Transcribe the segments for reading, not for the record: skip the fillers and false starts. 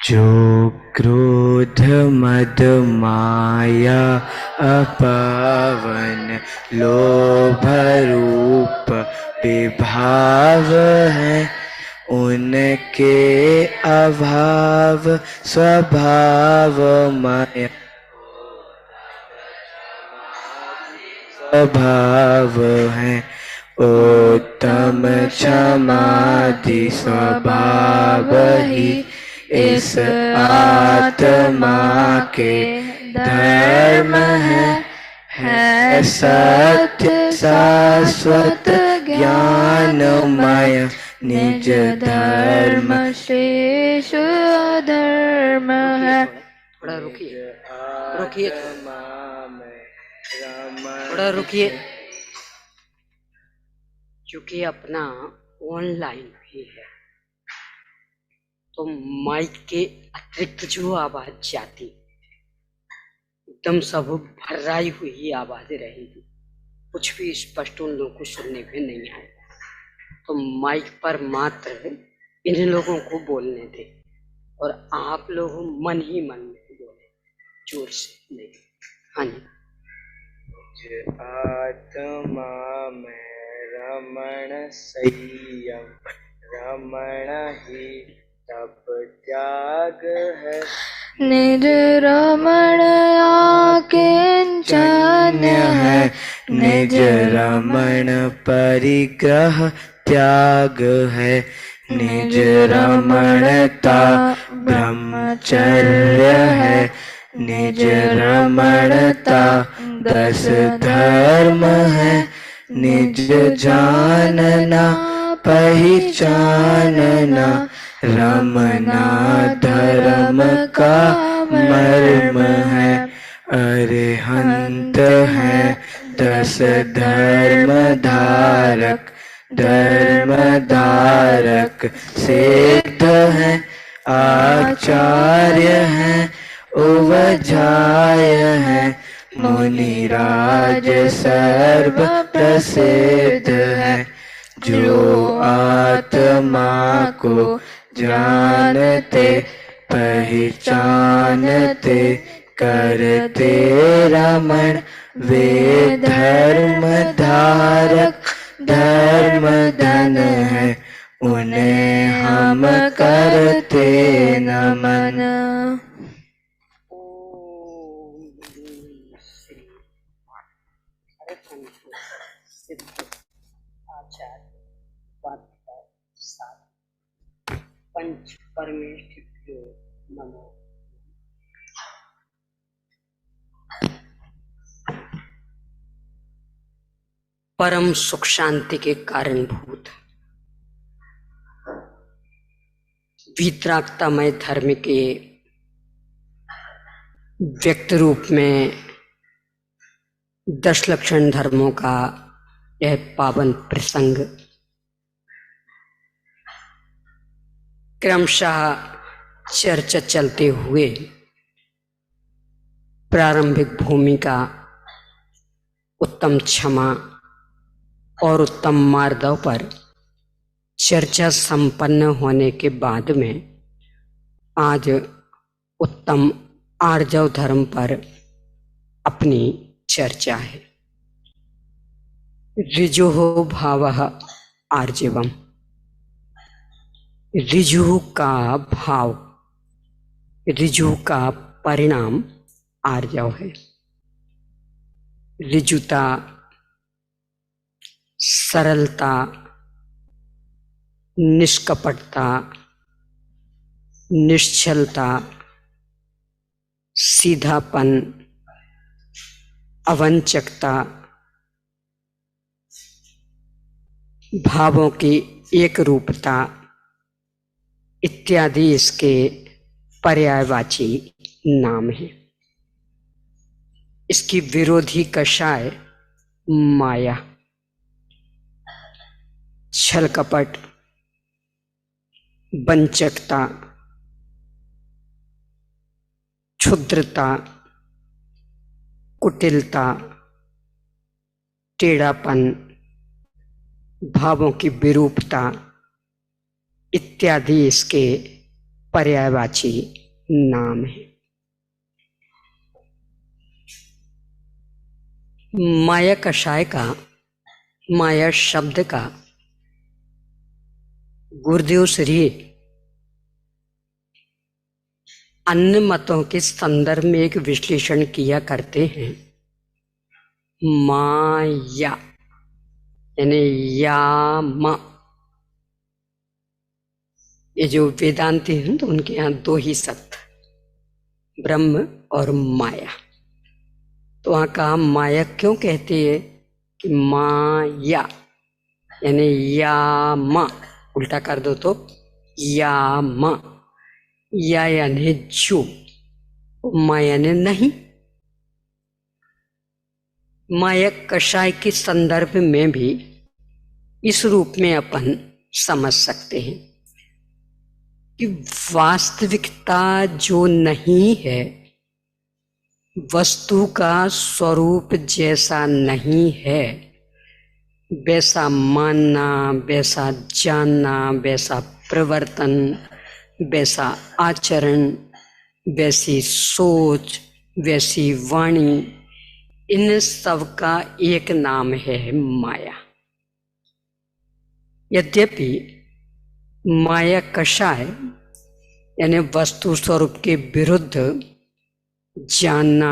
जो क्रोध मद माया अपावन लोभ रूप विभाव है, उनके अभाव स्वभाव माया स्वभाव है। उत्तम क्षमादि स्वभाव ही इस आत्मा के धर्म है सत्य शाश्वत ज्ञानमय निज धर्म शेष धर्म है। थोड़ा रुकिए थोड़ा रुकिए, क्योंकि अपना ऑनलाइन भी है तो माइक के अतिरिक्त जो आवाज जाती एकदम सब भर्राई हुई आवाजें रहेगी, कुछ भी स्पष्ट उन लोगों को सुनने में नहीं आएगा। तो माइक पर मात्र इन लोगों को बोलने दे और आप लोग मन ही मन में बोले, जोर से नहीं। हाँ जी। आत्मा में रमण संयम रमण ही तप त्याग है, निज रमण आकिंचन है, निज रमण परिग्रह त्याग है, निज रमणता ब्रह्मचर्य है, निज रमणता 10 धर्म है, निज जानना पहचानना रमना धर्म का मर्म है। अरिहंत है 10 धर्म धारक, धर्म धारक सिद्ध है, आचार्य है उवजाय है, मुनिराज सर्व प्रसिद्ध है। जो आत्मा को जानते पहचानते करते रमण, वे धर्म धारक धर्म धन है, उन्हें हम करते नमन। पंच परमेष्ठिभ्यो नमो। परम सुख शांति के कारणभूत वीतरागतामय धर्म के व्यक्त रूप में 10 लक्षण धर्मों का यह पावन प्रसंग क्रमशः चर्चा चलते हुए प्रारंभिक भूमिका, उत्तम क्षमा और उत्तम मार्दव पर चर्चा संपन्न होने के बाद में आज उत्तम आर्जव धर्म पर अपनी चर्चा है। ऋजुः भावः आर्जवम्। ऋजु का भाव, ऋजु का परिणाम आर्जव है। ऋजुता, सरलता, निष्कपटता, निश्चलता, सीधापन, अवंचकता, भावों की एक रूपता इत्यादि इसके पर्यायवाची नाम है। इसकी विरोधी कषाय माया, छल कपट, वंचकता, क्षुद्रता, कुटिलता, टेढ़ापन, भावों की विरूपता इत्यादि इसके पर्यायवाची नाम है। माया कषाय का, माया शब्द का गुरुदेव श्री अन्य मतों के संदर्भ में एक विश्लेषण किया करते हैं। माया यानी याम, ये जो वेदांती हैं तो उनके यहाँ दो ही सत्य, ब्रह्म और माया। तो वहां कहा माया क्यों कहते हैं कि माया यानी याम, उल्टा कर दो तो याम, या यानी जो, माया यानी नहीं। माया कषाय के संदर्भ में भी इस रूप में अपन समझ सकते हैं कि वास्तविकता जो नहीं है, वस्तु का स्वरूप जैसा नहीं है, वैसा मानना, वैसा जानना, वैसा प्रवर्तन, वैसा आचरण, वैसी सोच, वैसी वाणी, इन सब का एक नाम है माया। यद्यपि माया कषाय यानी वस्तु स्वरूप के विरुद्ध जानना,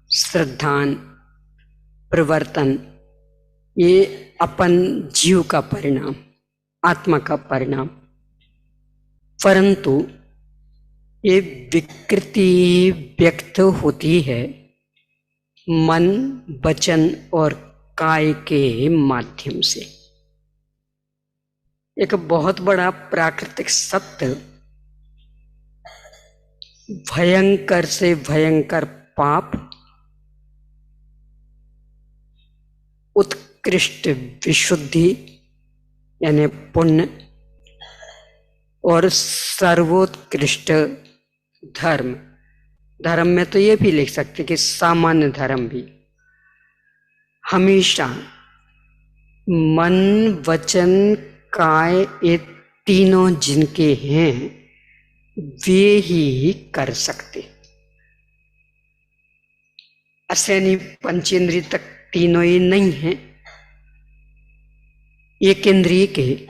श्रद्धान, प्रवर्तन, ये अपन जीव का परिणाम, आत्मा का परिणाम, परंतु ये विकृति व्यक्त होती है मन, वचन और काय के माध्यम से। एक बहुत बड़ा प्राकृतिक सत्य, भयंकर से भयंकर पाप, उत्कृष्ट विशुद्धि यानी पुण्य, और सर्वोत्कृष्ट धर्म। धर्म में तो ये भी लिख सकते कि सामान्य धर्म भी, हमेशा मन, वचन, काय, ये तीनों जिनके हैं वे ही कर सकते। असैनी पंचेंद्रिय तक तीनों ही नहीं है, एक इंद्रिय के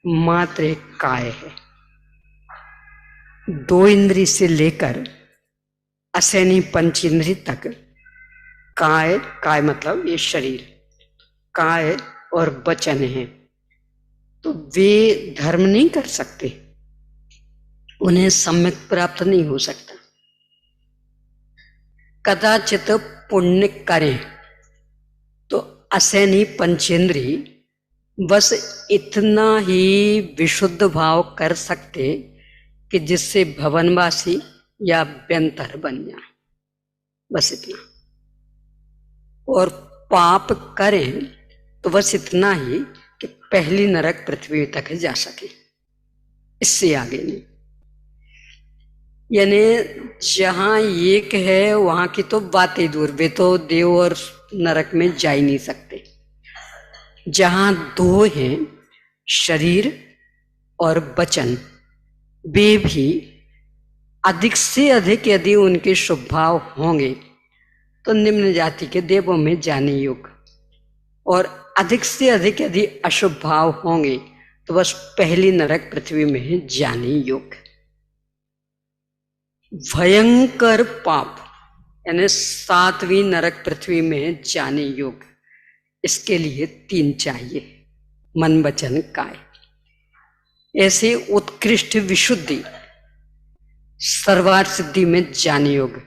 मात्र एक काय है। दो इंद्रिय से लेकर असैनी पंचेंद्रिय तक काय, काय मतलब ये शरीर, काय और वचन है, तो वे धर्म नहीं कर सकते, उन्हें सम्यक प्राप्त नहीं हो सकता। कदाचित पुण्य करें तो असैनी पंचेंद्रिय बस इतना ही विशुद्ध भाव कर सकते कि जिससे भवनवासी या व्यंतर बन जाए, बस इतना। और पाप करें तो बस इतना ही कि पहली नरक पृथ्वी तक जा सके, इससे आगे नहीं। यानी जहां एक है वहां की तो बातें दूर, वे तो देव और नरक में जा ही नहीं सकते। जहां दो हैं, शरीर और वचन, वे भी अधिक से अधिक यदि उनके शुभ भाव होंगे तो निम्न जाति के देवों में जाने योग्य, और अधिक से अधिक यदि अशुभ भाव होंगे तो बस पहली नरक पृथ्वी में जाने योग्य। भयंकर पाप यानी सातवीं नरक पृथ्वी में जाने योग्य, इसके लिए तीन चाहिए, मन, वचन, काय। ऐसे उत्कृष्ट विशुद्धि सर्वार्थ सिद्धि में जाने योग्य,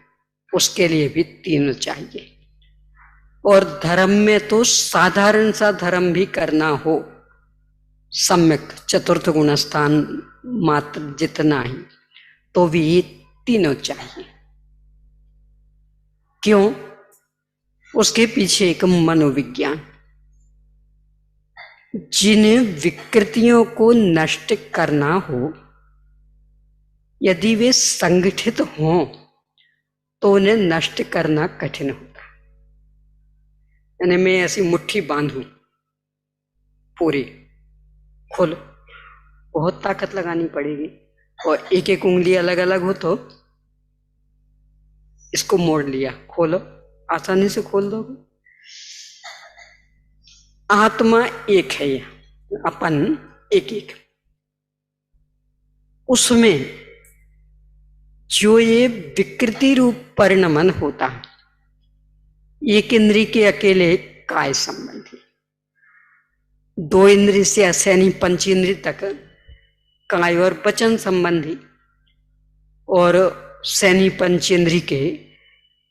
उसके लिए भी तीनों चाहिए। और धर्म में तो साधारण सा धर्म भी करना हो, सम्यक चतुर्थ गुण स्थान मात्र जितना ही, तो भी तीनों चाहिए। क्यों? उसके पीछे एक मनोविज्ञान, जिन विकृतियों को नष्ट करना हो, यदि वे संगठित हों तो उन्हें नष्ट करना कठिन होता है। यानी मैं ऐसी मुट्ठी बांधूं पूरी खुल, बहुत ताकत लगानी पड़ेगी, और एक एक उंगली अलग अलग हो तो इसको मोड़ लिया, खोलो, आसानी से खोल दोगे। आत्मा एक है, ये अपन एक एक, उसमें जो ये विकृति रूप परिणमन होता है, एक इंद्री के अकेले काय संबंधी, दो इंद्री से असैनी पंच इंद्री तक काय और वचन संबंधी, और सैनी पंचेंद्री के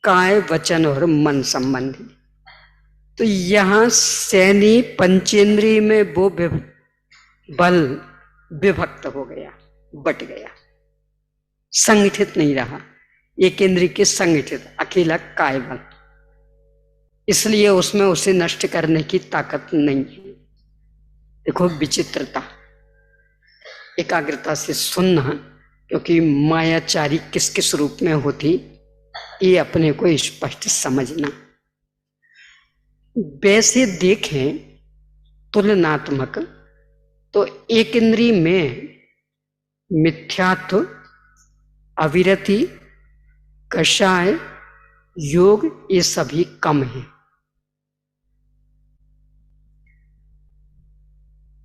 काय वचन और मन संबंधी। तो यहां सैनी पंचेंद्री में वो बल विभक्त हो गया, बट गया, संगठित नहीं रहा, एक इंद्री के संगठित अकेला काय बल, इसलिए उसमें उसे नष्ट करने की ताकत नहीं है। देखो विचित्रता, एकाग्रता से सुनना, क्योंकि मायाचारी किस किस रूप में होती ये अपने को स्पष्ट समझना। वैसे देखें तुलनात्मक तो एक इंद्री में मिथ्यात्व, अविरति, कषाय, योग ये सभी कम है।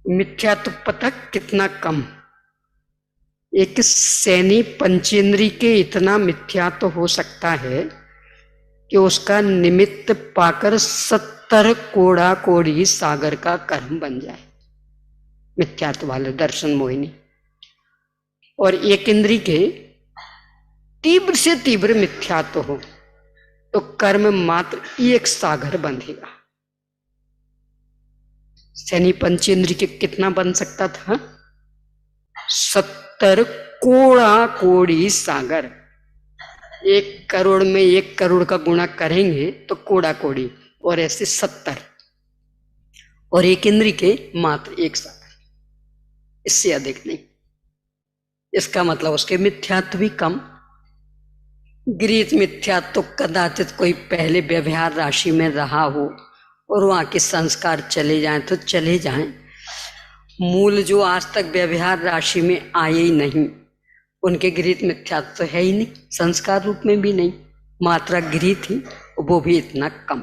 मिथ्यात्व पता कितना कम, एक सैनी पंचेंद्री के इतना मिथ्यात्व हो सकता है कि उसका निमित्त पाकर 70 कोड़ा कोड़ी सागर का कर्म बन जाए, मिथ्यात्व वाले दर्शन मोहिनी। और एक इंद्री के तीव्र से तीव्र मिथ्यात्व हो तो कर्म मात्र एक सागर बंधेगा। सैनी पंचेंद्री के कितना बन सकता था? 70 कोड़ा कोड़ी सागर। 1 करोड़ में 1 करोड़ का गुणा करेंगे तो कोड़ा कोड़ी, और ऐसे 70, और एक इंद्री के मात्र 1 सागर, इससे अधिक नहीं। इसका मतलब उसके मिथ्यात्व भी कम। गृहीत मिथ्यात्व तो कदाचित कोई पहले व्यवहार राशि में रहा हो और वहां के संस्कार चले जाएं तो चले जाएं, मूल जो आज तक व्यवहार राशि में आए ही नहीं उनके गृहीत मिथ्यात्व तो है ही नहीं, संस्कार रूप में भी नहीं, मात्रा गृहीत ही, वो भी इतना कम।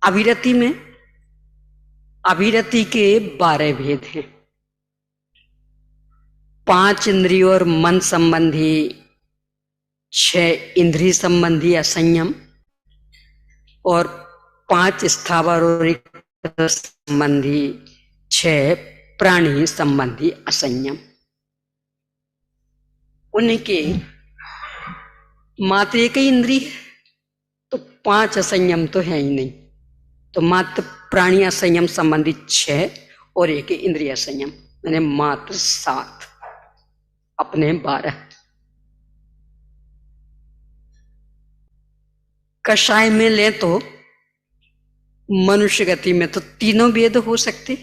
अविरति में अविरति के 12 भेद हैं। 5 इंद्रियों और मन संबंधी, 6 इंद्रिय संबंधी असंयम, और 5 स्थावर और संबंधी, 6 प्राणी संबंधी असंयम। उनके मात्र एक ही इंद्रिय है तो 5 असंयम तो है ही नहीं, तो मात्र प्राणी असंयम संबंधी 6 और एक इंद्रिय असंयम, मैंने मात्र 7, अपने 12। कषाय में ले तो मनुष्य गति में तो तीनों वेद हो सकते,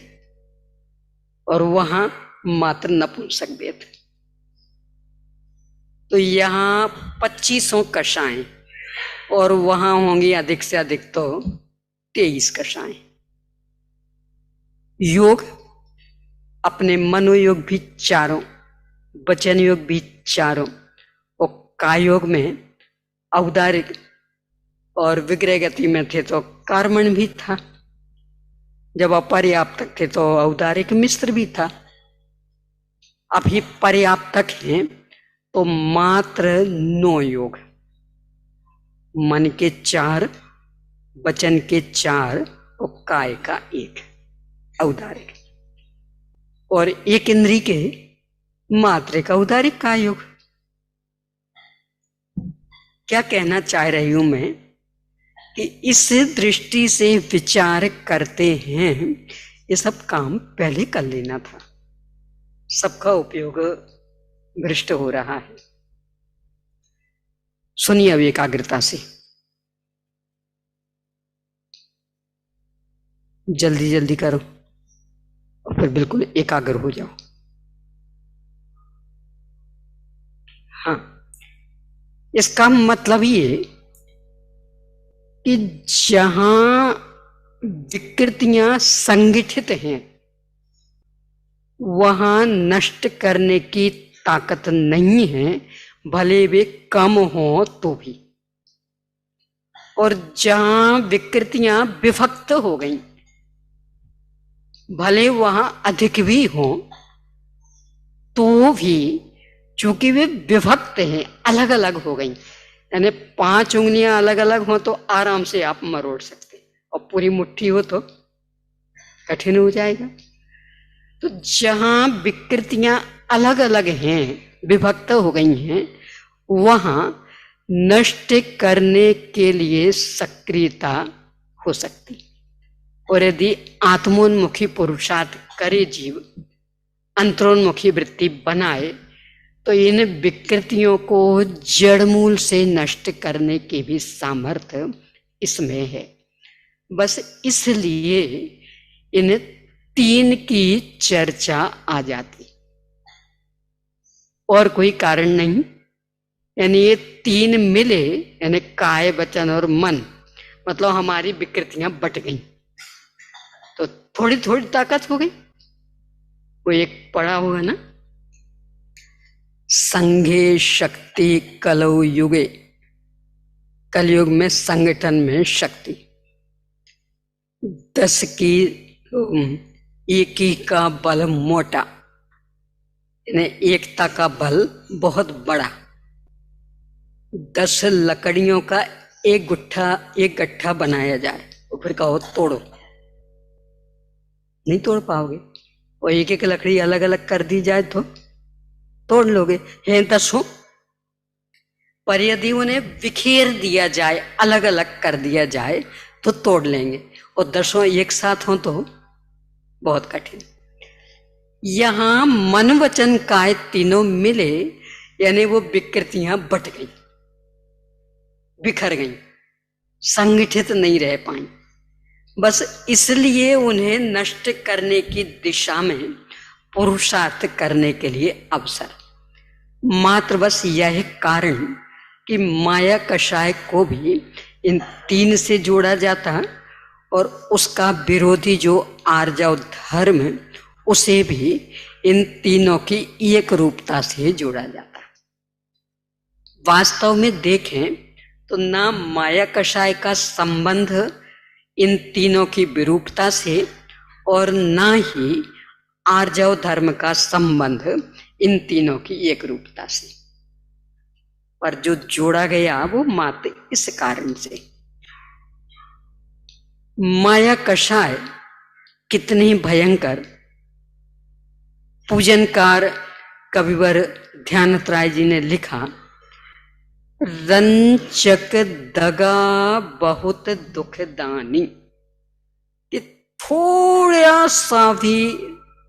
और वहां मात्र नपुंसक वेद। तो यहां 2500 कषाएं, और वहां होंगी अधिक से अधिक तो 23 कषाएं। योग अपने मनोयोग भी 4, वचन योग भी 4, और काय योग में औदारिक और विग्रह गति में थे तो कर्मण भी था, जब अपर्याप्तक थे तो औदारिक मिश्र भी था। अभी पर्याप्तक हैं तो मात्र 9 योग, मन के 4, वचन के 4 और काय का 1 औदारिक, और एक इंद्री के मात्र एक औदारिक काय योग। क्या कहना चाह रही हूं मैं कि इस दृष्टि से विचार करते हैं, ये सब काम पहले कर लेना था, सबका उपयोग भ्रष्ट हो रहा है। सुनिए अब एकाग्रता से, जल्दी जल्दी करो और फिर बिल्कुल एकाग्र हो जाओ। हाँ, इसका मतलब ये कि जहां विकृतियां संगठित हैं वहां नष्ट करने की ताकत नहीं है, भले वे कम हो तो भी। और जहां विकृतियां विभक्त हो गई, भले वहां अधिक भी हो तो भी, चूंकि वे विभक्त हैं, अलग अलग हो गई, यानी 5 उंगलियां अलग अलग हो तो आराम से आप मरोड़ सकते, और पूरी मुट्ठी हो तो कठिन हो जाएगा। तो जहां विकृतियां अलग अलग हैं, विभक्त हो गई हैं, वहां नष्ट करने के लिए सक्रियता हो सकती। और यदि आत्मोन्मुखी पुरुषार्थ करे जीव, अंतरोन्मुखी वृत्ति बनाए, तो इन विकृतियों को जड़मूल से नष्ट करने की भी सामर्थ्य इसमें है। बस इसलिए इन 3 की चर्चा आ जाती, और कोई कारण नहीं। यानी ये 3 मिले, यानी काय, वचन और मन, मतलब हमारी विकृतियां बट गई, तो थोड़ी थोड़ी ताकत हो गई। वो एक पढ़ा हुआ ना, संघे शक्ति कलौ युगे, कलयुग में संगठन में शक्ति। 10 की एक ही का बल मोटा, एकता का बल बहुत बड़ा। 10 लकड़ियों का एक गट्ठा बनाया जाए, तो फिर कहो तोड़ो, नहीं तोड़ पाओगे। और एक एक लकड़ी अलग अलग कर दी जाए तो तोड़ लोगे, हैं 10 हो, पर यदि उन्हें बिखेर दिया जाए, अलग अलग कर दिया जाए तो तोड़ लेंगे, और 10 एक साथ हो तो बहुत कठिन। यहां मन वचन काय तीनों मिले, यानी वो विकृतियां बट गई, बिखर गई, संगठित नहीं रह पाई। बस इसलिए उन्हें नष्ट करने की दिशा में पुरुषार्थ करने के लिए अवसर। मात्र बस यह कारण कि माया कषाय को भी इन 3 से जोड़ा जाता, और उसका विरोधी जो आर्जव धर्म, उसे भी इन तीनों की एक रूपता से जोड़ा जाता। वास्तव में देखें तो ना माया कषाय का संबंध इन तीनों की विरूपता से, और ना ही आर्जव धर्म का संबंध इन तीनों की एक रूपता से, पर जो जोड़ा गया वो मात्र इस कारण से। माया कषाय कितनी भयंकर। पूजनकार कविवर ध्यानत्राय जी ने लिखा, रंचक दगा बहुत दुखदानी, कि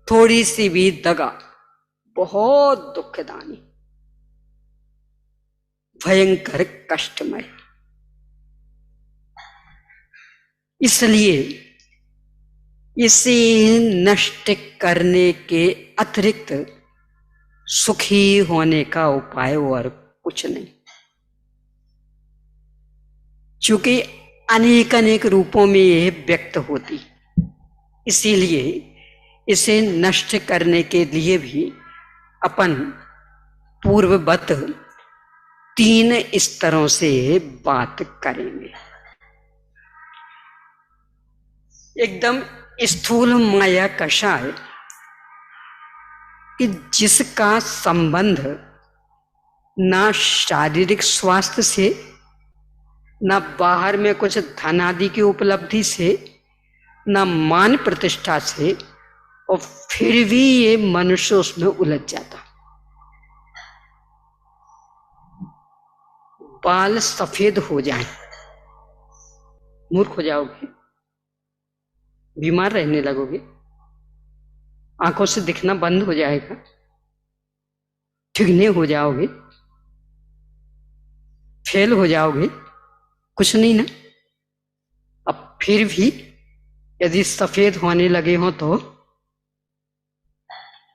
थोड़ी सी भी दगा बहुत दुखदानी, भयंकर कष्टमय। इसलिए इसे नष्ट करने के अतिरिक्त सुखी होने का उपाय और कुछ नहीं। चूंकि अनेक अनेक रूपों में यह व्यक्त होती, इसीलिए इसे नष्ट करने के लिए भी अपन पूर्ववत 3 स्तरों से बात करेंगे। एकदम स्थूल माया कषाय, कि जिसका संबंध ना शारीरिक स्वास्थ्य से, ना बाहर में कुछ धन आदि की उपलब्धि से, ना मान प्रतिष्ठा से, और फिर भी ये मनुष्य उसमें उलझ जाता। बाल सफेद हो जाएं, मूर्ख हो जाओगे, बीमार रहने लगोगे, आंखों से दिखना बंद हो जाएगा, ठिगने हो जाओगे, फेल हो जाओगे, कुछ नहीं ना। अब फिर भी यदि सफेद होने लगे हो तो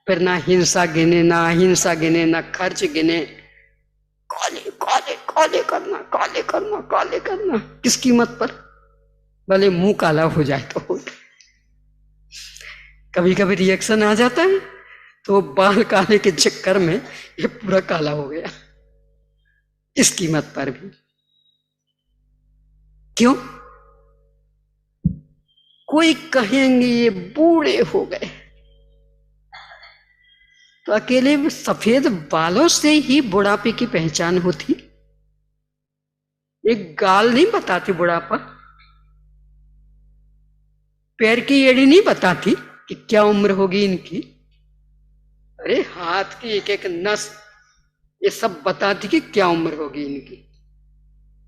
फिर ना हिंसा गिने, ना अहिंसा गिने, ना खर्च गिने, काले काले काले करना, काले करना, काले करना, किस कीमत पर? भले मुंह काला हो जाए तो। कभी कभी रिएक्शन आ जाता है, तो बाल काले के चक्कर में ये पूरा काला हो गया, इस कीमत पर भी। क्यों? कोई कहेंगे ये बूढ़े हो गए, तो अकेले सफेद बालों से ही बुढ़ापे की पहचान होती? एक गाल नहीं बताती बुढ़ापा, पैर की एड़ी नहीं बताती कि क्या उम्र होगी इनकी। अरे हाथ की एक एक नस ये सब बताती कि क्या उम्र होगी इनकी।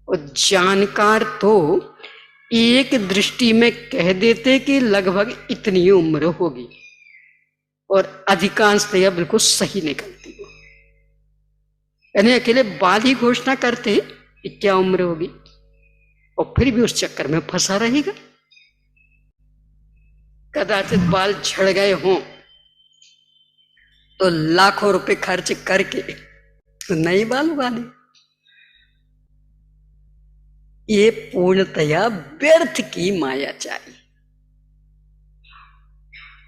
और जानकार तो एक दृष्टि में कह देते कि लगभग इतनी उम्र होगी, और अधिकांशतया बिल्कुल सही निकलती हो। यानी अकेले बाल ही घोषणा करते कि क्या उम्र होगी, और फिर भी उस चक्कर में फंसा रहेगा। कदाचित बाल झड़ गए हों तो लाखों रुपए खर्च करके तो नए बाल उगा ले। ये पूर्णतया व्यर्थ की मायाचारी।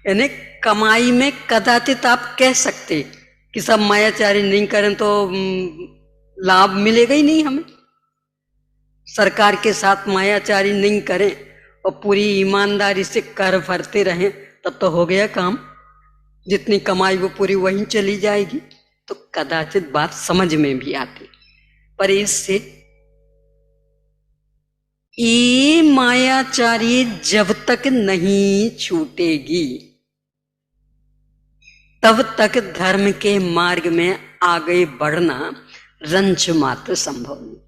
यानी कमाई में कदाचित आप कह सकते कि सब मायाचारी नहीं करें तो लाभ मिलेगा ही नहीं हमें। सरकार के साथ मायाचारी नहीं करें और पूरी ईमानदारी से कर भरते रहें, तब तो हो गया काम। जितनी कमाई वो पूरी वहीं चली जाएगी, तो कदाचित बात समझ में भी आती। पर इससे ये मायाचारी जब तक नहीं छूटेगी तब तक धर्म के मार्ग में आगे बढ़ना रंच मात्र संभव नहीं।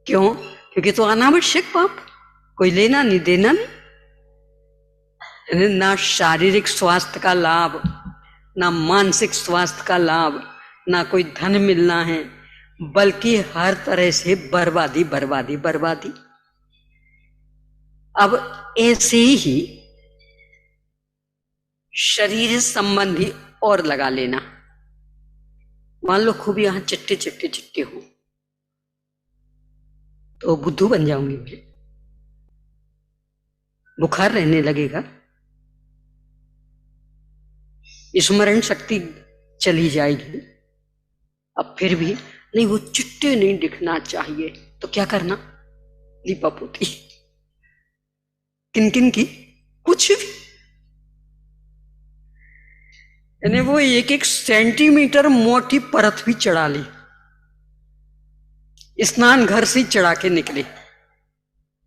क्यों? क्योंकि तो अनावश्यक पाप, कोई लेना नहीं देना नहीं। ना शारीरिक स्वास्थ्य का लाभ, ना मानसिक स्वास्थ्य का लाभ, ना कोई धन मिलना है, बल्कि हर तरह से बर्बादी बर्बादी बर्बादी। अब ऐसे ही शरीर संबंधी और लगा लेना। मान लो खूब यहां चिट्टे चिट्टे चिट्टे हो तो बुद्धू बन जाऊंगी मैं, बुखार रहने लगेगा, स्मरण शक्ति चली जाएगी। अब फिर भी नहीं, वो चिट्टे नहीं दिखना चाहिए, तो क्या करना? लीपापोती। किन किन की? कुछ भी। यानी वो एक एक सेंटीमीटर मोटी परत भी चढ़ा ली, स्नान घर से चढ़ा के निकले।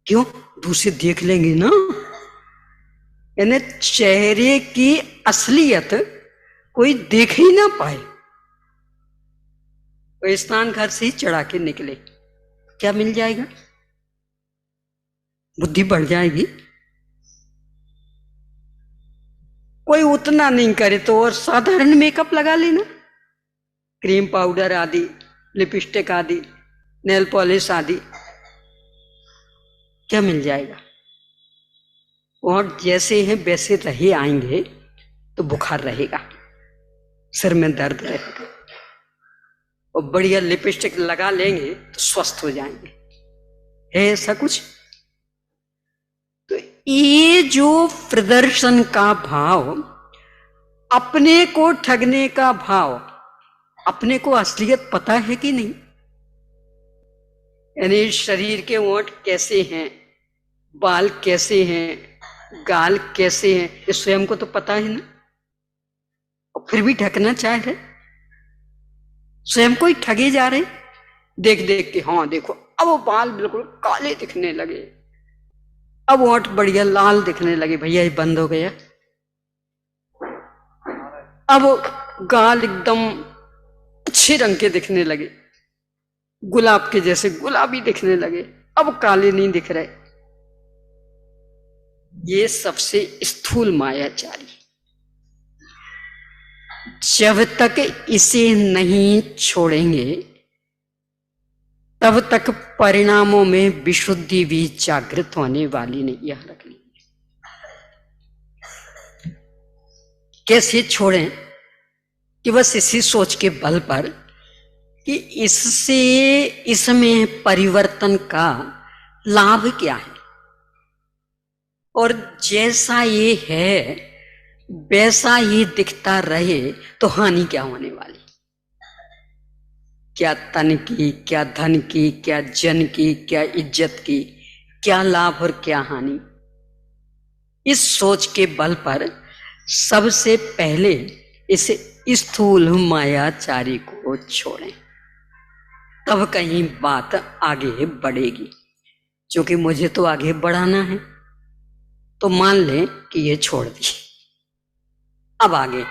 क्यों? दूसरे देख लेंगे ना। यानी चेहरे की असलियत कोई देख ही ना पाए, तो स्नान घर से ही चढ़ा के निकले। क्या मिल जाएगा? बुद्धि बढ़ जाएगी। कोई उतना नहीं करे तो और साधारण मेकअप लगा लेना, क्रीम पाउडर आदि, लिपस्टिक आदि, नेल पॉलिश आदि। क्या मिल जाएगा? और जैसे हैं वैसे रहे आएंगे तो बुखार रहेगा, सिर में दर्द रहेगा, और बढ़िया लिपस्टिक लगा लेंगे तो स्वस्थ हो जाएंगे। है ऐसा कुछ? तो ये जो प्रदर्शन का भाव, अपने को ठगने का भाव, अपने को असलियत पता है कि नहीं? यानी शरीर के ओंठ कैसे हैं, बाल कैसे हैं, गाल कैसे हैं, ये स्वयं को तो पता है ना, और फिर भी ढकना चाह रहे, स्वयं को ही ठगे जा रहे देख देख के। हाँ देखो, अब वो बाल बिल्कुल काले दिखने लगे, अब ओंठ बढ़िया लाल दिखने लगे, भैया ये बंद हो गया। अब गाल एकदम अच्छे रंग के दिखने लगे, गुलाब के जैसे गुलाबी दिखने लगे, अब काले नहीं दिख रहे। ये सबसे स्थूल मायाचारी। जब तक इसे नहीं छोड़ेंगे तब तक परिणामों में विशुद्धि भी जागृत होने वाली नहीं। यह रख लीजिए। कैसे छोड़ें? कि बस इसी सोच के बल पर कि इससे इसमें परिवर्तन का लाभ क्या है, और जैसा ये है वैसा ही दिखता रहे तो हानि क्या होने वाली? क्या तन की, क्या धन की, क्या जन की, क्या इज्जत की, क्या लाभ और क्या हानि? इस सोच के बल पर सबसे पहले इस स्थूल मायाचारी को छोड़ें, तब कहीं बात आगे बढ़ेगी। क्योंकि मुझे तो आगे बढ़ाना है, तो मान लें कि ये छोड़ दी। अब आगे,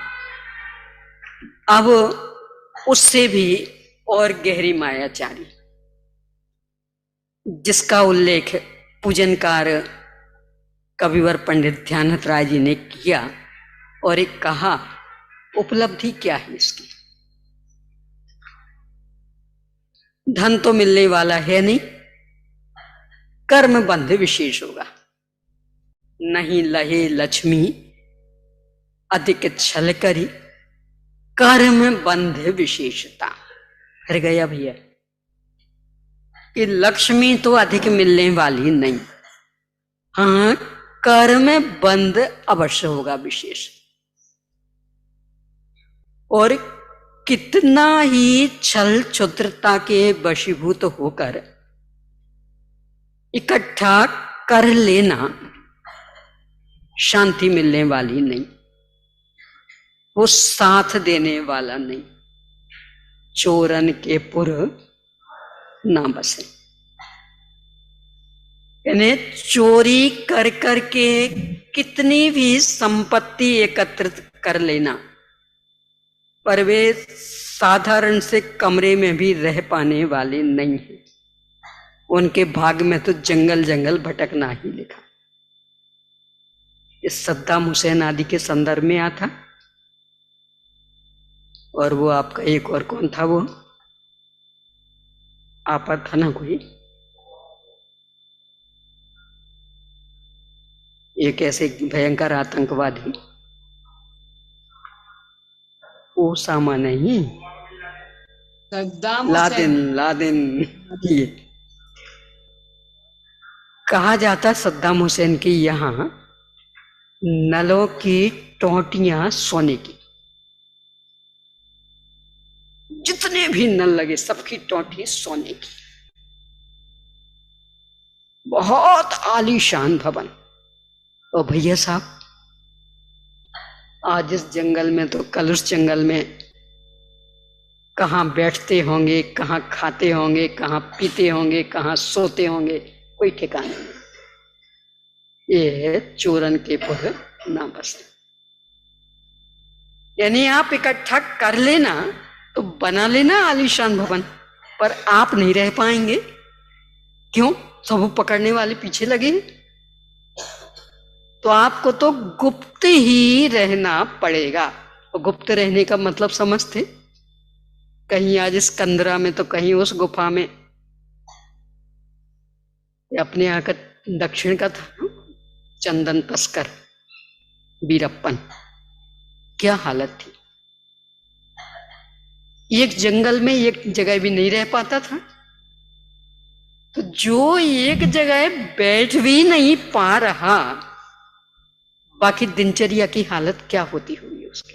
अब उससे भी और गहरी मायाचारी, जिसका उल्लेख पूजनकार कविवर पंडित ध्यानथ राय जी ने किया और एक कहा उपलब्धि क्या है इसकी। धन तो मिलने वाला है नहीं, कर्म बंध विशेष होगा। नहीं लहे लक्ष्मी अधिक छल करी, कर्म बंध विशेषता। हर गया भैया कि लक्ष्मी तो अधिक मिलने वाली नहीं, हाँ कर्म बंध अवश्य होगा विशेष। और कितना ही छल क्षुद्रता के वशीभूत होकर इकट्ठा कर लेना, शांति मिलने वाली नहीं, वो साथ देने वाला नहीं। चोरन के पुर ना बसे, यानी चोरी कर करके कितनी भी संपत्ति एकत्रित कर लेना, पर वे साधारण से कमरे में भी रह पाने वाले नहीं है। उनके भाग में तो जंगल जंगल भटकना ही लिखा। इस सद्दाम हुसैन आदि के संदर्भ में आता। और वो आपका एक और कौन था, वो आपा था ना कोई, एक ऐसे भयंकर आतंकवादी, ओसामा नहीं, लादेन। ये कहा जाता सद्दाम हुसैन की यहाँ नलों की टोटियां सोने की, जितने भी नल लगे सबकी टोटी सोने की, बहुत आलीशान भवन। और भैया साहब, आज इस जंगल में तो कल उस जंगल में कहाँ बैठते होंगे, कहाँ खाते होंगे, कहाँ पीते होंगे, कहाँ सोते होंगे, कोई ठिकाना नहीं। ये चोरन के पुर ना बसे, यानी आप इकट्ठा कर लेना तो बना लेना आलीशान भवन, पर आप नहीं रह पाएंगे। क्यों? सब पकड़ने वाले पीछे लगे हैं। तो आपको तो गुप्त ही रहना पड़ेगा। और गुप्त रहने का मतलब समझते, कहीं आज इस कंदरा में तो कहीं उस गुफा में। अपने यहाँ का दक्षिण का था चंदन तस्कर वीरप्पन, क्या हालत थी। एक जंगल में एक जगह भी नहीं रह पाता था। तो जो एक जगह बैठ भी नहीं पा रहा, बाकी दिनचर्या की हालत क्या होती होगी उसकी।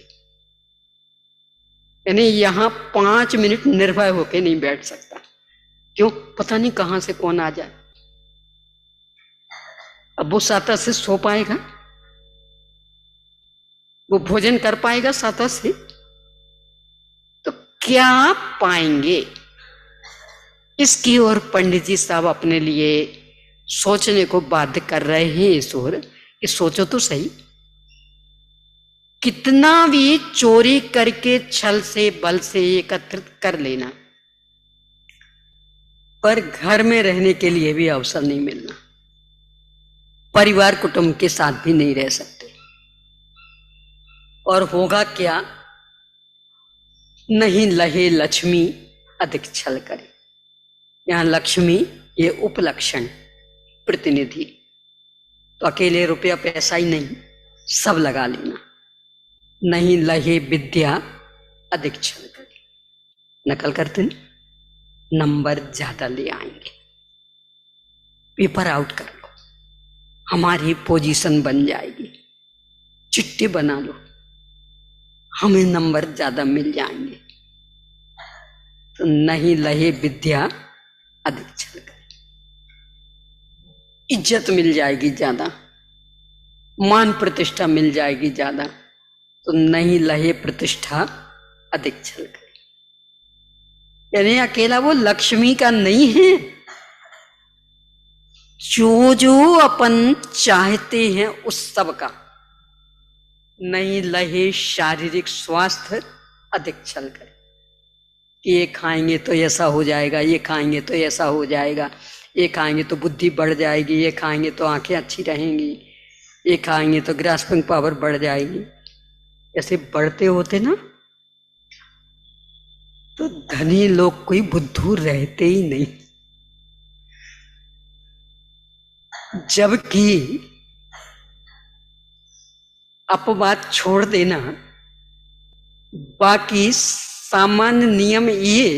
यानी यहां 5 मिनट निर्भय होके नहीं बैठ सकता। क्यों? पता नहीं कहां से कौन आ जाए। अब वो साता से सो पाएगा? वो भोजन कर पाएगा साता से? तो क्या पाएंगे? इसकी ओर पंडित जी साहब अपने लिए सोचने को बाध्य कर रहे हैं इस ओर कि सोचो तो सही, कितना भी चोरी करके छल से बल से एकत्रित कर लेना, पर घर में रहने के लिए भी अवसर नहीं मिलना, परिवार कुटुंब के साथ भी नहीं रह सकते। और होगा क्या? नहीं लहे लक्ष्मी अधिक छल करे। यहां लक्ष्मी ये उपलक्षण प्रतिनिधि, तो अकेले रुपया पैसा ही नहीं, सब लगा लेना। नहीं लहे विद्या अधिक छल करे। नकल करते नहीं, नंबर ज्यादा ले आएंगे। पेपर आउट कर लो, हमारी पोजीशन बन जाएगी। चिट्ठी बना लो, हमें नंबर ज्यादा मिल जाएंगे। तो नहीं लहे विद्या अधिक छल कर, इज्जत मिल जाएगी ज्यादा, मान प्रतिष्ठा मिल जाएगी ज्यादा। तो नहीं लहे प्रतिष्ठा अधिक छल कर, यानी अकेला वो लक्ष्मी का नहीं है, जो जो अपन चाहते हैं उस सब का। नहीं लहे शारीरिक स्वास्थ्य अधिक छल कर, कि ये खाएंगे तो ऐसा हो जाएगा, ये खाएंगे तो ऐसा हो जाएगा, ये खाएंगे तो बुद्धि बढ़ जाएगी, ये खाएंगे तो आंखें अच्छी रहेंगी, ये खाएंगे तो ग्रास्पिंग पावर बढ़ जाएगी। ऐसे बढ़ते होते ना तो धनी लोग कोई बुद्धू रहते ही नहीं। जबकि अपवाद छोड़ देना, बाकी सामान्य नियम ये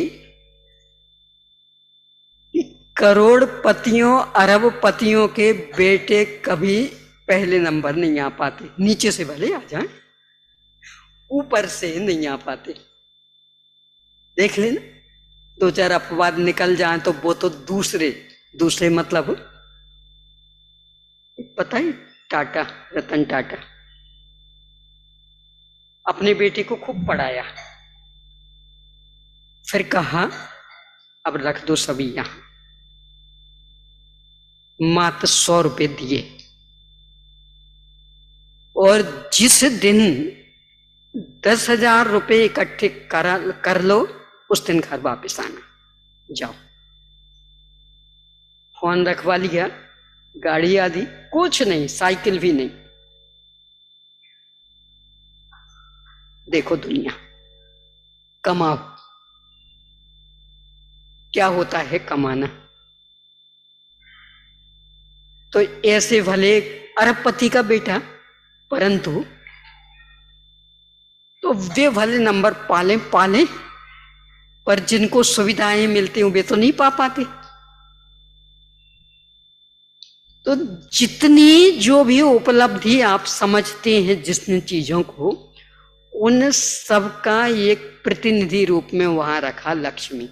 कि करोड़पतियों अरबपतियों के बेटे कभी पहले नंबर नहीं आ पाते। नीचे से भले आ जाएं, ऊपर से नहीं आ पाते। देख लेना, दो चार अपवाद निकल जाएं तो वो तो दूसरे मतलब पता है, टाटा, रतन टाटा अपने बेटे को खूब पढ़ाया, फिर कहा अब रख दो सभी यहां, मात्र 100 रुपए दिए, और जिस दिन 10,000 रुपए इकट्ठे कर लो उस दिन घर वापस आना, जाओ। फोन रखवा लिया, गाड़ी आदि कुछ नहीं, साइकिल भी नहीं। देखो दुनिया, कमाओ, क्या होता है कमाना। तो ऐसे भले अरबपति का बेटा, परंतु तो वे भले नंबर पाले, पर जिनको सुविधाएं मिलती हैं वे तो नहीं पा पाते। तो जितनी जो भी उपलब्धि आप समझते हैं जितनी चीजों को, उन सब का एक प्रतिनिधि रूप में वहां रखा लक्ष्मी।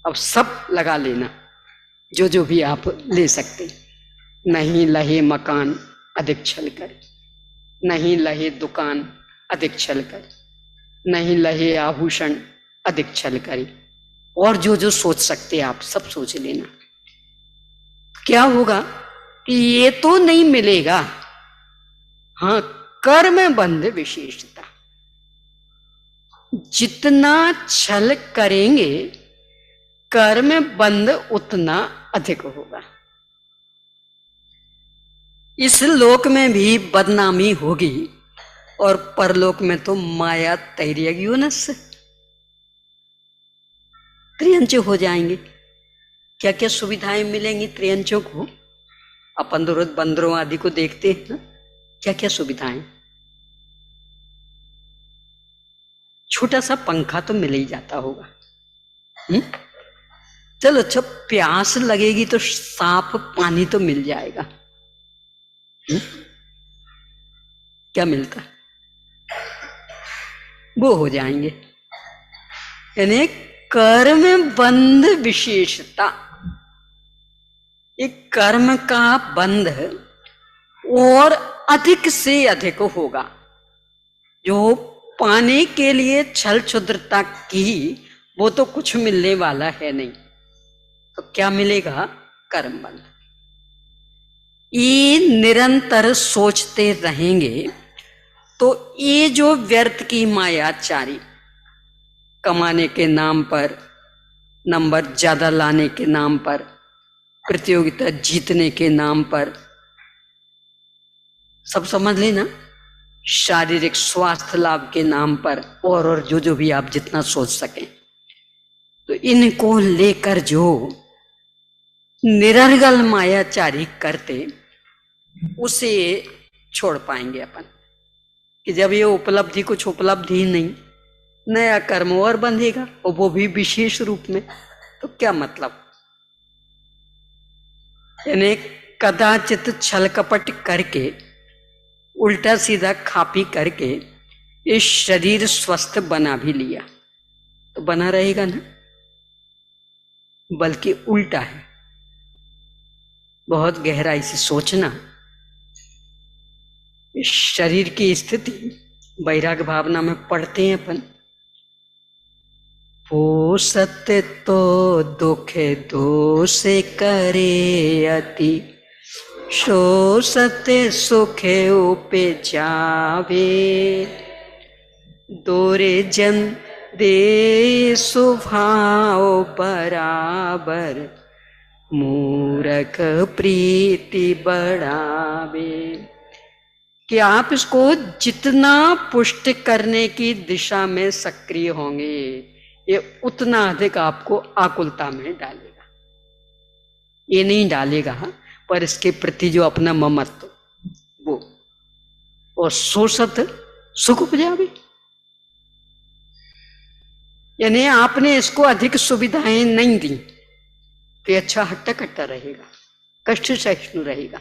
अब सब लगा लेना, जो जो भी आप ले सकते। नहीं लहे मकान अधिक छल कर, नहीं लहे दुकान अधिक छल कर, नहीं लहे आभूषण अधिक छल करे, और जो जो सोच सकते आप सब सोच लेना। क्या होगा कि ये तो नहीं मिलेगा, हाँ कर्म बंध विशेषता, जितना छल करेंगे कर्म बंध उतना अधिक होगा। इस लोक में भी बदनामी होगी और परलोक में तो माया तैरेगी उनसे, त्रियंच हो जाएंगे। क्या क्या सुविधाएं मिलेंगी त्रियंचों को, अपन तो रोज बंदरों आदि को देखते हैं ना, क्या क्या सुविधाएं। छोटा सा पंखा तो मिल ही जाता होगा। चलो अच्छा, प्यास लगेगी तो साफ पानी तो मिल जाएगा। क्या मिलता, वो हो जाएंगे। यानी कर्म बंध विशेषता, एक कर्म का बंध और अधिक से अधिक होगा। जो पाने के लिए छल छुद्रता की, वो तो कुछ मिलने वाला है नहीं। तो क्या मिलेगा, कर्म बंध। ये निरंतर सोचते रहेंगे तो ये जो व्यर्थ की मायाचारी, कमाने के नाम पर, नंबर ज्यादा लाने के नाम पर, प्रतियोगिता जीतने के नाम पर, सब समझ लेना, शारीरिक स्वास्थ्य लाभ के नाम पर, और जो जो भी आप जितना सोच सकें, तो इनको लेकर जो निरर्गल मायाचारी करते, उसे छोड़ पाएंगे अपन। कि जब ये उपलब्धि कुछ उपलब्धि ही नहीं, नया कर्म और बंधेगा, और वो भी विशेष रूप में, तो क्या मतलब। यानी कदाचित छल कपट करके उल्टा सीधा खा पी करके इस शरीर स्वस्थ बना भी लिया तो बना रहेगा ना, बल्कि उल्टा है। बहुत गहराई से सोचना। इस शरीर की स्थिति वैराग्य भावना में पढ़ते हैं अपन। पोषत तो दुख दोष करे अति, शोषत सुख उपजावे, दोरे जन दे स्वभाव बराबर, मूरख प्रीति बढ़ावे। कि आप इसको जितना पुष्ट करने की दिशा में सक्रिय होंगे, ये उतना अधिक आपको आकुलता में डालेगा। ये नहीं डालेगा, पर इसके प्रति जो अपना ममत्व वो, और शोषत सुख उपजावे, यानी आपने इसको अधिक सुविधाएं नहीं दी तो अच्छा हट्टा कट्टा रहेगा, कष्ट सहिष्णु रहेगा।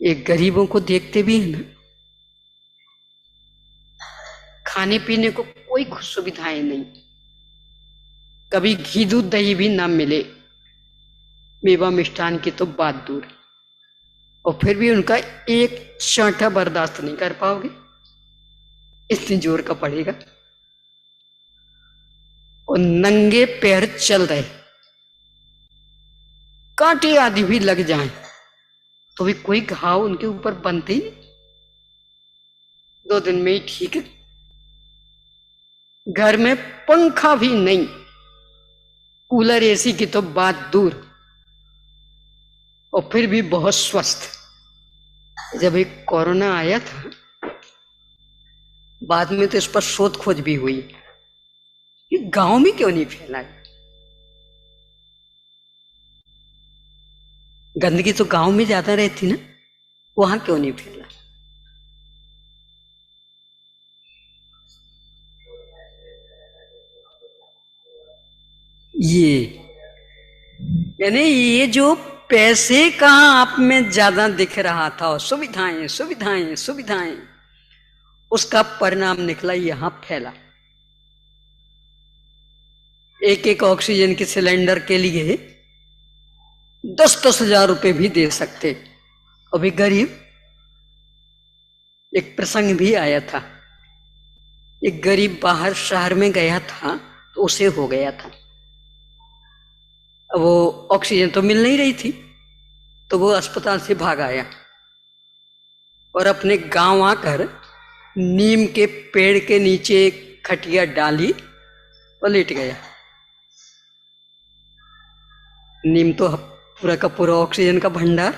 ये गरीबों को देखते भी है ना, खाने पीने को कोई सुविधाएं नहीं, कभी घी दूध दही भी ना मिले, मेवा मिष्ठान की तो बात दूर, और फिर भी उनका एक चांटा बर्दाश्त नहीं कर पाओगे, इतनी जोर का पड़ेगा। और नंगे पैर चल रहे, कांटे आदि भी लग जाएं तो भी कोई घाव उनके ऊपर बनते ही नहीं, 2 दिन में ही ठीक है। घर में पंखा भी नहीं, कूलर एसी की तो बात दूर, और फिर भी बहुत स्वस्थ। जब एक कोरोना आया था, बाद में तो इस पर शोध खोज भी हुई, ये गांव में क्यों नहीं फैला है? गंदगी तो गांव में ज्यादा रहती ना, वहां क्यों नहीं फैला? ये यानी ये जो पैसे का आप में ज्यादा दिख रहा था, और सुविधाएं सुविधाएं सुविधाएं, उसका परिणाम निकला यहां फैला। एक एक ऑक्सीजन के सिलेंडर के लिए 10-10 हजार रुपए भी दे सकते, अभी गरीब। एक प्रसंग भी आया था, एक गरीब बाहर शहर में गया था तो उसे हो गया था, अब वो ऑक्सीजन तो मिल नहीं रही थी, तो वो अस्पताल से भाग आया और अपने गांव आकर नीम के पेड़ के नीचे एक खटिया डाली और लेट गया। नीम तो पूरा का पूरा ऑक्सीजन का भंडार,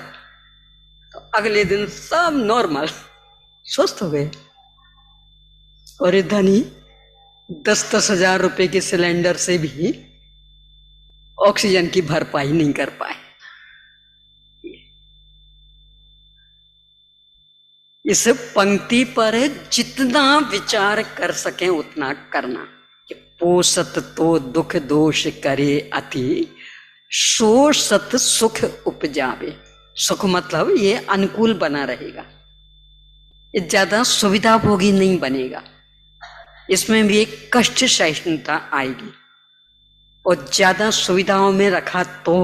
तो अगले दिन सब नॉर्मल स्वस्थ हो गए। और ये धनी 10-10 हजार रुपए के सिलेंडर से भी ऑक्सीजन की भरपाई नहीं कर पाए। इस पंक्ति पर जितना विचार कर सकें उतना करना, कि पोषत तो दुख दोष करे अति, शोषत सुख उपजावे। सुख मतलब ये अनुकूल बना रहेगा, ये ज्यादा सुविधा भोगी नहीं बनेगा, इसमें भी एक कष्ट सहिष्णुता आएगी। और ज्यादा सुविधाओं में रखा तो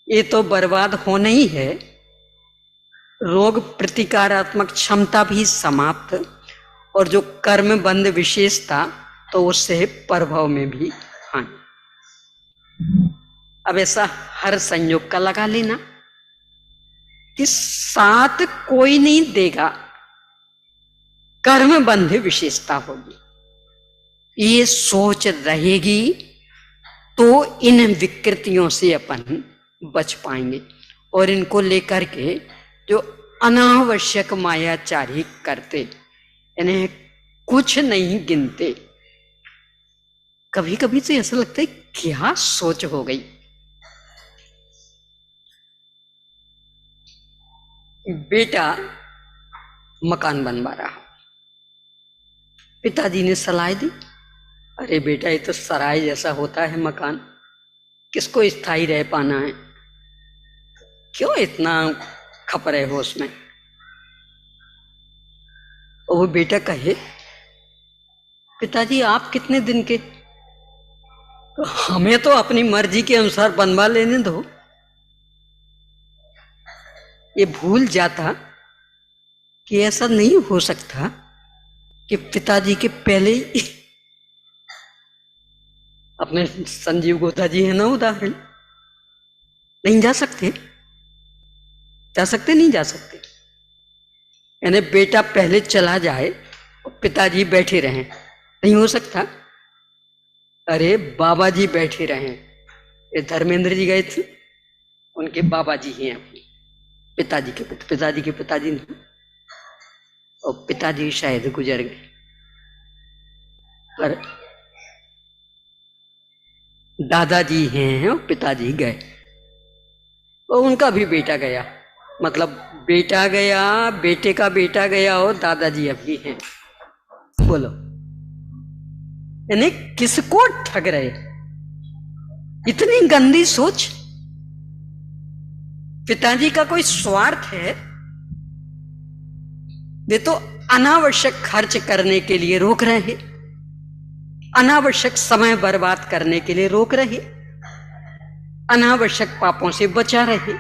ये तो बर्बाद होना ही है, रोग प्रतिकारात्मक क्षमता भी समाप्त, और जो कर्म बंध विशेषता तो उससे प्रभाव में भी हानि। अब ऐसा हर संयोग का लगा लेना कि साथ कोई नहीं देगा, कर्म बंध विशेषता होगी, ये सोच रहेगी तो इन विकृतियों से अपन बच पाएंगे। और इनको लेकर के जो अनावश्यक मायाचारी करते, इन्हें कुछ नहीं गिनते। कभी कभी तो ऐसा लगता है क्या सोच हो गई। बेटा मकान बनवा रहा, पिताजी ने सलाह दी, अरे बेटा ये तो सराय जैसा होता है मकान, किसको स्थायी रह पाना है, क्यों इतना खप रहे हो उसमें। और वो बेटा कहे पिताजी आप कितने दिन के, तो हमें तो अपनी मर्जी के अनुसार बनवा लेने दो। ये भूल जाता कि ऐसा नहीं हो सकता कि पिताजी के पहले ही अपने संजीव गोता जी है ना उदाहरण, नहीं जा सकते, जा सकते नहीं जा सकते। यानी बेटा पहले चला जाए और पिताजी बैठे रहें, नहीं हो सकता। अरे बाबा जी बैठे रहें, ये धर्मेंद्र जी गए थे, उनके बाबा जी हैं अपने पिताजी के पिताजी नहीं, और पिताजी शायद गुजर गए, पर दादाजी हैं और पिताजी गए, और उनका भी बेटा गया, मतलब बेटा गया, बेटे का बेटा गया, और दादाजी अभी हैं। बोलो यानी किसको ठग रहे? इतनी गंदी सोच। पिताजी का कोई स्वार्थ है? वे तो अनावश्यक खर्च करने के लिए रोक रहे हैं, अनावश्यक समय बर्बाद करने के लिए रोक रहे, अनावश्यक पापों से बचा रहे,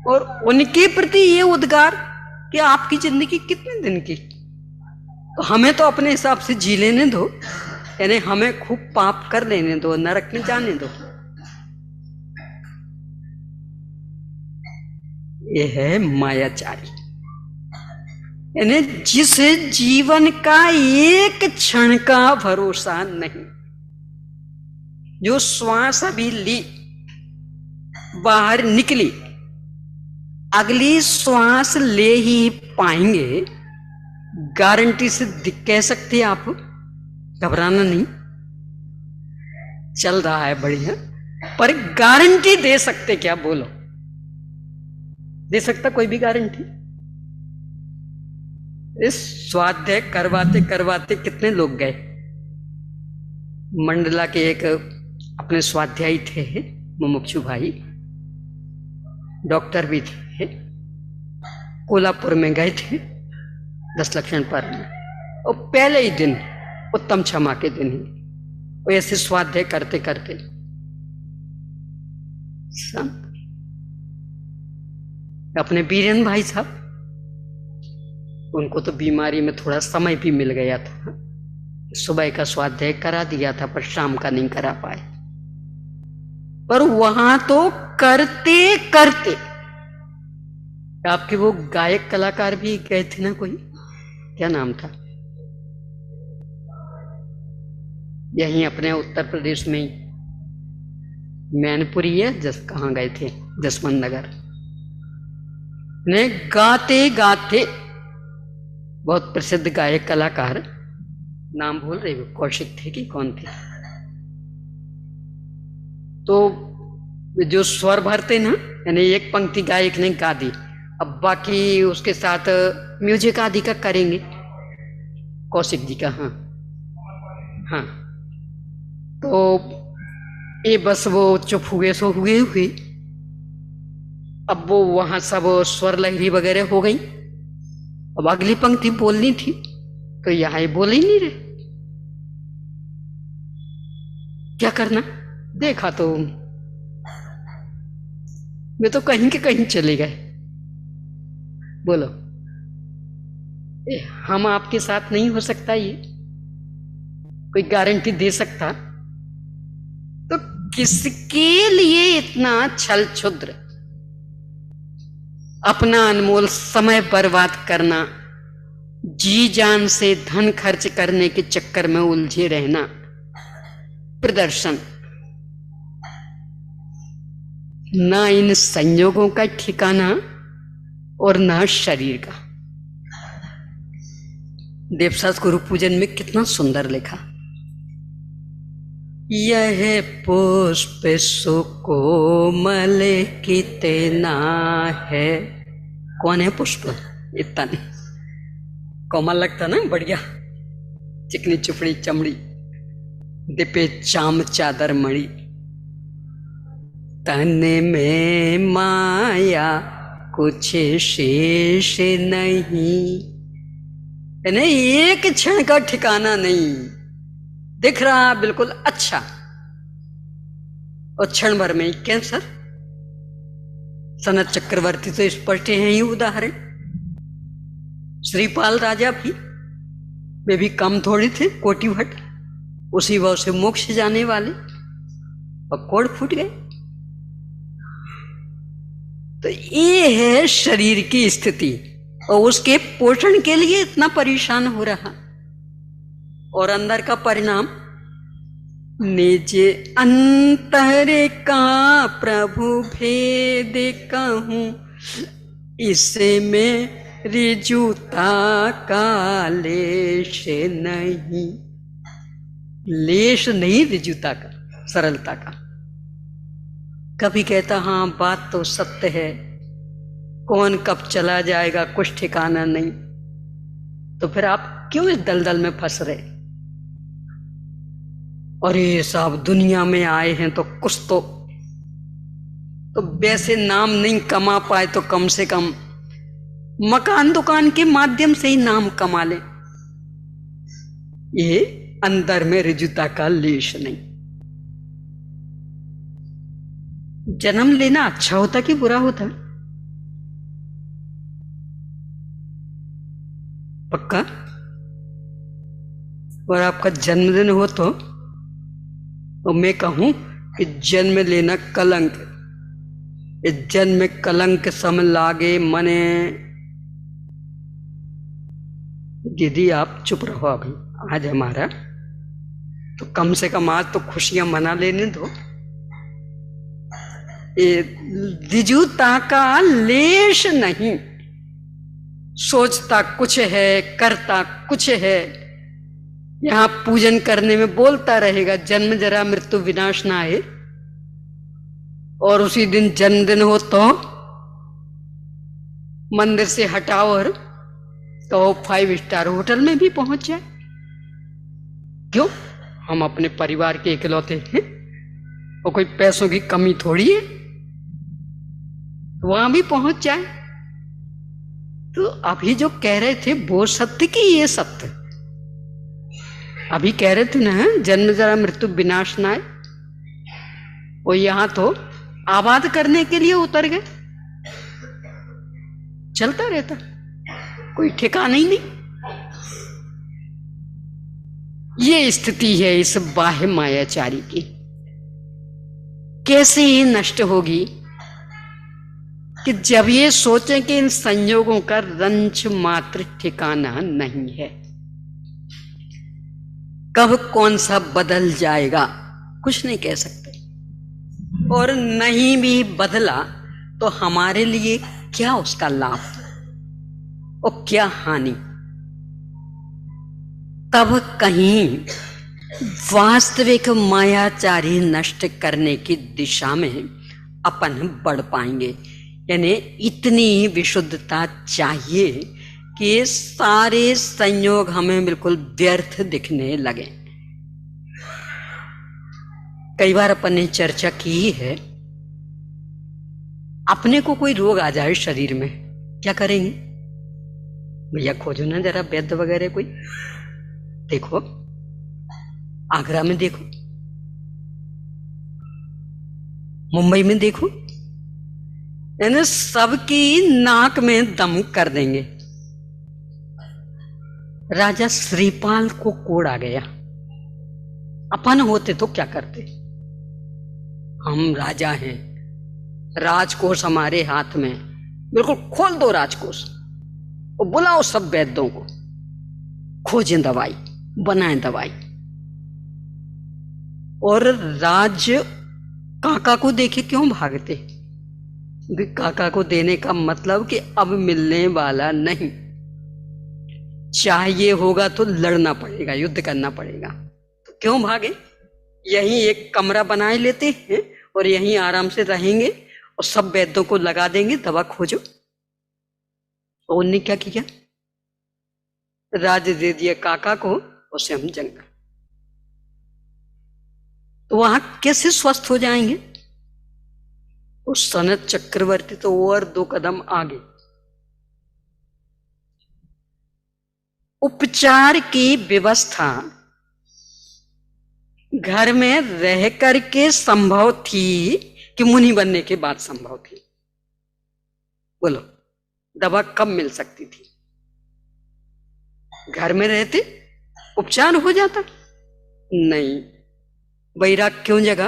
और उनके प्रति ये उद्गार कि आपकी जिंदगी कितने दिन की, तो हमें तो अपने हिसाब से जी लेने दो, यानी हमें खूब पाप कर लेने दो, नरक में जाने दो। ये है मायाचारी, यानी जिसे जीवन का एक क्षण का भरोसा नहीं, जो श्वास अभी ली, बाहर निकली, अगली श्वास ले ही पाएंगे, गारंटी से कह सकते हैं आप, घबराना नहीं, चल रहा है बढ़िया, पर गारंटी दे सकते क्या? बोलो, दे सकता कोई भी गारंटी? इस स्वाध्याय करवाते करवाते कितने लोग गए। मंडला के एक अपने स्वाध्यायी थे मुमुक्षु भाई, डॉक्टर भी थे, कोल्हापुर में गए थे 10 लक्षण पर में, और पहले ही दिन उत्तम क्षमा के दिन ही वो ऐसे स्वाध्याय करते करते अपने बीरेन भाई साहब, उनको तो बीमारी में थोड़ा समय भी मिल गया था, सुबह का स्वाध्याय करा दिया था पर शाम का नहीं करा पाए, पर वहां तो करते करते आपके वो गायक कलाकार भी गए थे ना, कोई क्या नाम था, यहीं अपने उत्तर प्रदेश में मैनपुरी है, कहाँ गए थे, जसवंत नगर, ने गाते गाते बहुत प्रसिद्ध गायक कलाकार, नाम भूल रही हो, कौशिक थे कि कौन थे, तो जो स्वर भरते ना, यानी एक पंक्ति गायक ने गा दी, अब बाकी उसके साथ म्यूजिक आदि का करेंगे, कौशिक जी का, हाँ हाँ, तो ये बस वो चुप हुए सो हुए हुए, अब वो वहां सब स्वर लहरी वगैरह हो गई, अब अगली पंक्ति बोलनी थी तो यहां ही बोल ही नहीं रहे, क्या करना? देखा तो वे तो कहीं के कहीं चले गए। बोलो, हम आपके साथ नहीं हो सकता, ये कोई गारंटी दे सकता? तो किसके लिए इतना छल छुद्र, अपना अनमोल समय बर्बाद करना, जी जान से धन खर्च करने के चक्कर में उलझे रहना, प्रदर्शन, ना इन संयोगों का ठिकाना और ना शरीर का। देवसास गुरु पूजन में कितना सुंदर लिखा, यह पुष्प सुकोमल कितना है। कौन है पुष्प? इतना नहीं, कोमल लगता ना, बढ़िया, चिकनी चुपड़ी चमड़ी, दिपे चाम चादर मणि, तन में माया कुछ शेष नहीं, यानी एक क्षण का ठिकाना नहीं। दिख रहा बिल्कुल अच्छा, और क्षण भर में ही कैंसर। सनत चक्रवर्ती तो स्पष्ट है ही उदाहरण। श्रीपाल राजा भी, वे भी कम थोड़े थे, कोटि भट्ट, उसी भाव से मोक्ष जाने वाले, और कोड़ फूट गए। तो ये है शरीर की स्थिति, और उसके पोषण के लिए इतना परेशान हो रहा, और अंदर का परिणाम निज अंतर का प्रभु भेद कहूं, इसमें ऋजुता का लेश नहीं। लेश नहीं ऋजुता का, सरलता का। कभी कहता हाँ बात तो सत्य है, कौन कब चला जाएगा कुछ ठिकाना नहीं, तो फिर आप क्यों इस दलदल में फंस रहे? और ये साहब दुनिया में आए हैं तो कुछ तो वैसे नाम नहीं कमा पाए तो कम से कम मकान दुकान के माध्यम से ही नाम कमा ले। ये अंदर में ऋजुता का लेश नहीं। जन्म लेना अच्छा होता कि बुरा होता? पक्का? और आपका जन्मदिन हो तो मैं कहूं कि जन्म लेना कलंक, इस जन्म में कलंक सम लागे मने। दीदी आप चुप रहो, अभी आज हमारा तो कम से कम आज तो खुशियां मना लेने दो। ऋजुता का लेश नहीं, सोचता कुछ है, करता कुछ है, यहां पूजन करने में बोलता रहेगा जन्म जरा मृत्यु विनाश ना आए, और उसी दिन जन्मदिन हो तो मंदिर से हटाओ और तो 5 स्टार होटल में भी पहुंच जाए। क्यों? हम अपने परिवार के इकलौते हैं, और कोई पैसों की कमी थोड़ी है, वहां भी पहुंच जाए। तो अभी जो कह रहे थे वो सत्य की ये सत्य, अभी कह रहे थे ना जन्म जरा मृत्यु विनाश ना आए, वो यहां तो आबाद करने के लिए उतर गए। चलता रहता, कोई ठिकाना ही नहीं। ये स्थिति है इस बाह्य मायाचारी की। कैसे ये नष्ट होगी कि जब ये सोचें कि इन संयोगों का रंच मात्र ठिकाना नहीं है। कब कौन सा बदल जाएगा कुछ नहीं कह सकते, और नहीं भी बदला तो हमारे लिए क्या उसका लाभ और क्या हानि। तब कहीं वास्तविक मायाचारी नष्ट करने की दिशा में अपन बढ़ पाएंगे। यानी इतनी विशुद्धता चाहिए कि सारे संयोग हमें बिल्कुल व्यर्थ दिखने लगे। कई बार अपन ने चर्चा की है, अपने को कोई रोग आ जाए शरीर में, क्या करेंगे? भैया खोजो ना जरा वैद्य वगैरह कोई, देखो आगरा में देखो, मुंबई में देखो, यानी सबकी नाक में दम कर देंगे। राजा श्रीपाल को कोड़ आ गया, अपन होते तो क्या करते? हम राजा हैं, राजकोष हमारे हाथ में, बिल्कुल खोल दो राजकोष और बुलाओ सब वैद्यों को, खोजें दवाई, बनाएं दवाई। और राज काका को देखे क्यों भागते? काका को देने का मतलब कि अब मिलने वाला नहीं, चाहिए होगा तो लड़ना पड़ेगा, युद्ध करना पड़ेगा। तो क्यों भागे? यहीं एक कमरा बनाए लेते हैं और यहीं आराम से रहेंगे और सब वैद्यों को लगा देंगे, दवा खोजो। तो उनने क्या किया? राज दे दिया काका को, उसे हम जंग। तो वहां कैसे स्वस्थ हो जाएंगे? उस सनत चक्रवर्ती तो और 2 कदम आगे। उपचार की व्यवस्था घर में रह करके संभव थी कि मुनि बनने के बाद संभव थी? बोलो, दवा कब मिल सकती थी? घर में रहते उपचार हो जाता? नहीं। वैराग क्यों जगा?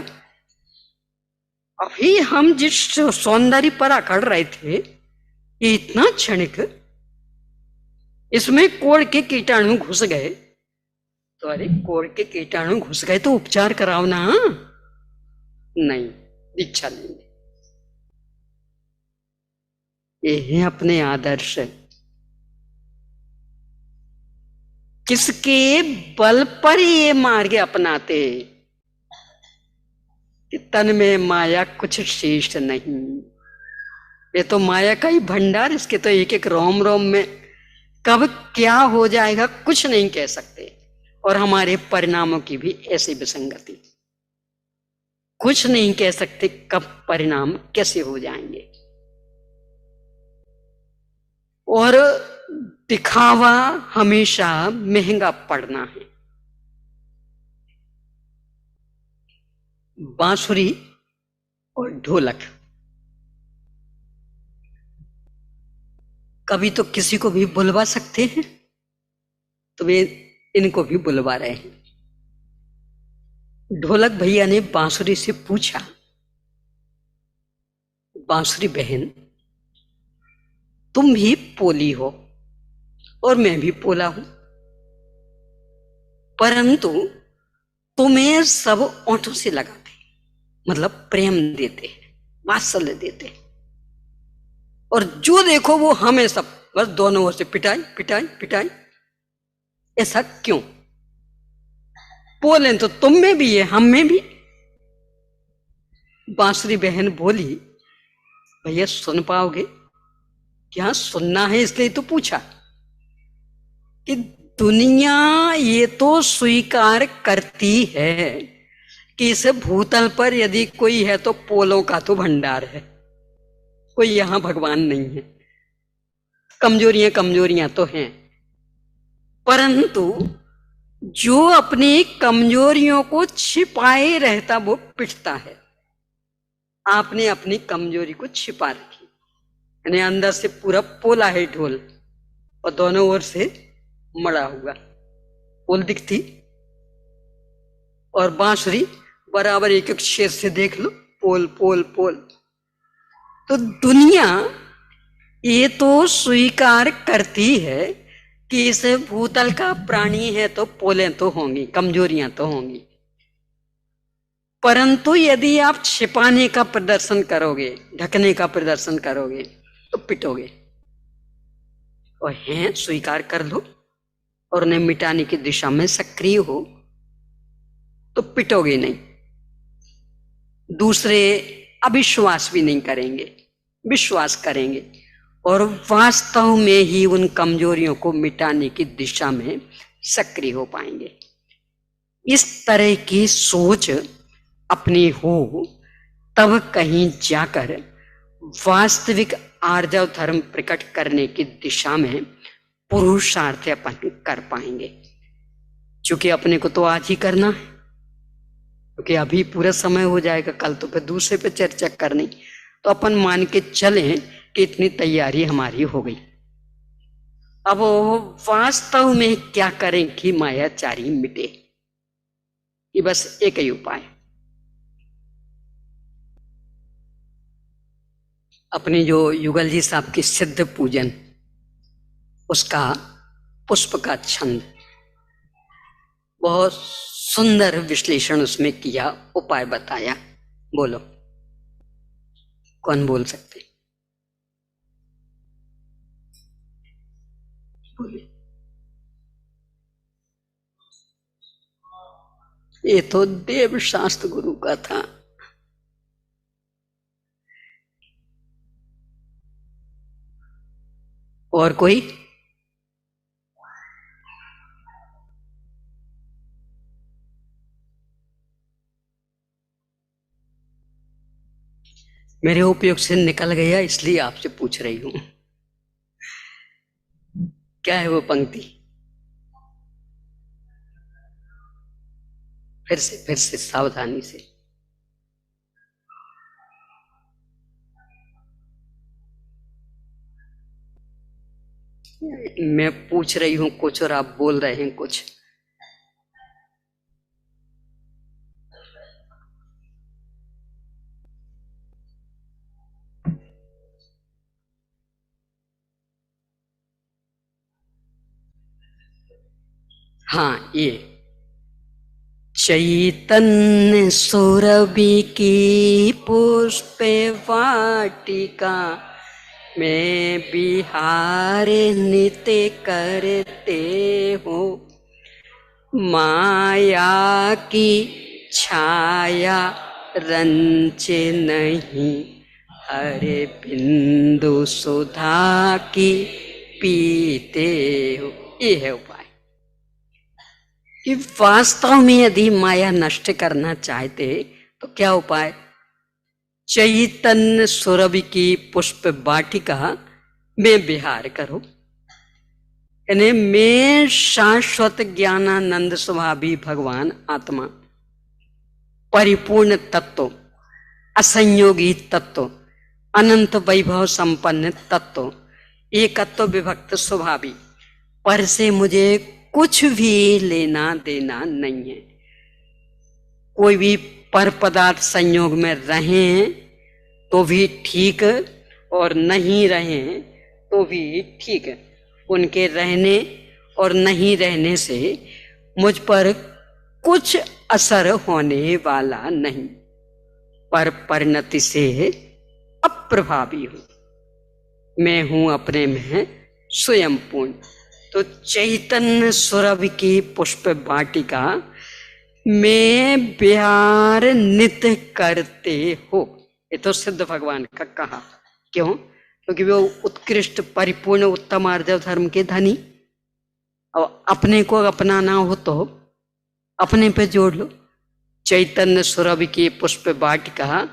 अभी हम जिस सौंदर्य पर अकड़ रहे थे ये इतना क्षणिक, इसमें कोढ़ के कीटाणु घुस गए तो अरे कोढ़ के कीटाणु घुस गए तो उपचार कराओ ना। नहीं, इच्छा नहीं। ये है अपने आदर्श। किसके बल पर ये मार्ग अपनाते कि तन में माया कुछ शेष नहीं। ये तो माया का ही भंडार, इसके तो एक एक रोम रोम में कब क्या हो जाएगा कुछ नहीं कह सकते। और हमारे परिणामों की भी ऐसी विसंगति, कुछ नहीं कह सकते कब परिणाम कैसे हो जाएंगे। और दिखावा हमेशा महंगा पड़ना है। बांसुरी और ढोलक कभी तो किसी को भी बुलवा सकते हैं, तो वे इनको भी बुलवा रहे हैं। ढोलक भैया ने बांसुरी से पूछा, बांसुरी बहन तुम भी पोली हो और मैं भी पोला हूं, परंतु तुम्हें सब ओंठों से लगाते, मतलब प्रेम देते, वात्सल्य देते, और जो देखो वो हमें सब बस दोनों ओर से पिटाई पिटाई पिटाई। ऐसा क्यों? बोले तो तुम में भी है, हम में भी। बांसुरी बहन बोली, भैया सुन पाओगे क्या? सुनना है इसलिए तो पूछा कि दुनिया ये तो स्वीकार करती है कि इस भूतल पर यदि कोई है तो पोलों का तो भंडार है, कोई यहां भगवान नहीं है। कमजोरियां कमजोरियां तो हैं, परंतु जो अपनी कमजोरियों को छिपाए रहता वो पिटता है। आपने अपनी कमजोरी को छिपा रखी, यानी अंदर से पूरा पोला है ढोल और दोनों ओर से मड़ा हुआ। पोल दिखती और बांसुरी बराबर एक एक शेर से देख लो, पोल पोल पोल। तो दुनिया ये तो स्वीकार करती है कि इस भूतल का प्राणी है तो पोलें तो होंगी, कमजोरियां तो होंगी, परंतु यदि आप छिपाने का प्रदर्शन करोगे, ढकने का प्रदर्शन करोगे तो पिटोगे। और हैं स्वीकार कर लो और उन्हें मिटाने की दिशा में सक्रिय हो तो पिटोगे नहीं। दूसरे अविश्वास भी नहीं करेंगे, विश्वास करेंगे और वास्तव में ही उन कमजोरियों को मिटाने की दिशा में सक्रिय हो पाएंगे। इस तरह की सोच अपनी हो तब कहीं जाकर वास्तविक आर्जव धर्म प्रकट करने की दिशा में पुरुषार्थ अपन कर पाएंगे। क्योंकि अपने को तो आज ही करना है, क्योंकि अभी पूरा समय हो जाएगा, कल तो फिर दूसरे पे चर्चा करनी। तो अपन मान के चलें कि इतनी तैयारी हमारी हो गई। अब वास्तव में क्या करें कि मायाचारी मिटे? ये बस एक ही उपाय, अपने जो युगल जी साहब की सिद्ध पूजन, उसका पुष्प का छंद, बहुत सुंदर विश्लेषण उसमें किया, उपाय बताया। बोलो कौन बोल सकते? बोलिए। ये तो देव शास्त्र गुरु का था। और कोई? मेरे उपयोग से निकल गया, इसलिए आपसे पूछ रही हूं। क्या है वो पंक्ति? फिर से सावधानी से। मैं पूछ रही हूं कुछ और आप बोल रहे हैं कुछ। हाँ, ये चैतन्य सुरभि की पुष्प वाटिका में बिहार नित्य करते हो, माया की छाया रंच नहीं, हरे बिंदु सुधा की पीते हो। ये है उपाय कि वास्तव में यदि माया नष्ट करना चाहते तो क्या उपाय? चैतन्य सुरभि की पुष्प वाटिका में विहार करो, यानी मैं शाश्वत ज्ञानानंद स्वभावी भगवान आत्मा, परिपूर्ण तत्व, असंयोगी तत्व, अनंत वैभव संपन्न तत्व, एकत्व विभक्त स्वभावी, पर से मुझे कुछ भी लेना देना नहीं है। कोई भी पर पदार्थ संयोग में रहें तो भी ठीक, और नहीं रहें तो भी ठीक। उनके रहने और नहीं रहने से मुझ पर कुछ असर होने वाला नहीं, पर परिणति से अप्रभावी हूं। मैं हूं अपने में स्वयं पूर्ण। तो चैतन्य सुरभि की पुष्प वाटिका में विहार नित्य करते हो। ये तो सिद्ध भगवान का कहा। क्यों? क्योंकि वो उत्कृष्ट परिपूर्ण उत्तम आर्जव धर्म के धनी, और अपने को अपनाना हो तो अपने पे जोड़ लो। चैतन्य सुरभि की पुष्प वाटिका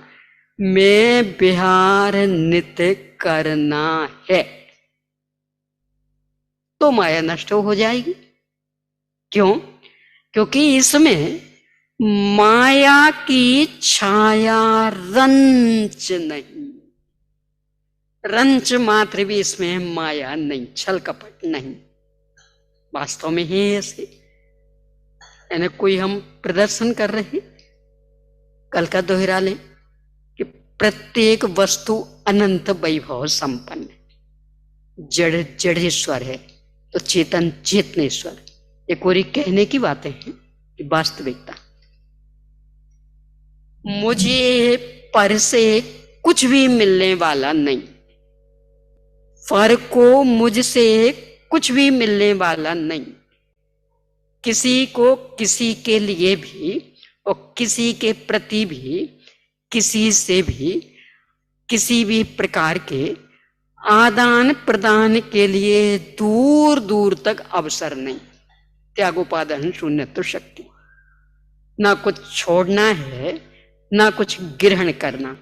में विहार नित्य करना है तो माया नष्ट हो जाएगी। क्यों? क्योंकि इसमें माया की छाया रंच नहीं, रंच मात्र भी इसमें माया नहीं, छल कपट नहीं, वास्तव में ही ऐसे। यानी कोई हम प्रदर्शन कर रहे, कल का दोहरा लें कि प्रत्येक वस्तु अनंत वैभव संपन्न, जड़ जड़ेश्वर है तो चेतन चेतनेश्वर। ये कोई कहने की बातें हैं कि वास्तविकता। मुझे पर से कुछ भी मिलने वाला नहीं, फर को मुझसे कुछ भी मिलने वाला नहीं, किसी को किसी के लिए भी और किसी के प्रति भी किसी से भी किसी भी प्रकार के आदान प्रदान के लिए दूर दूर तक अवसर नहीं। त्यागोपादान शून्य तो शक्ति, ना कुछ छोड़ना है ना कुछ ग्रहण करना।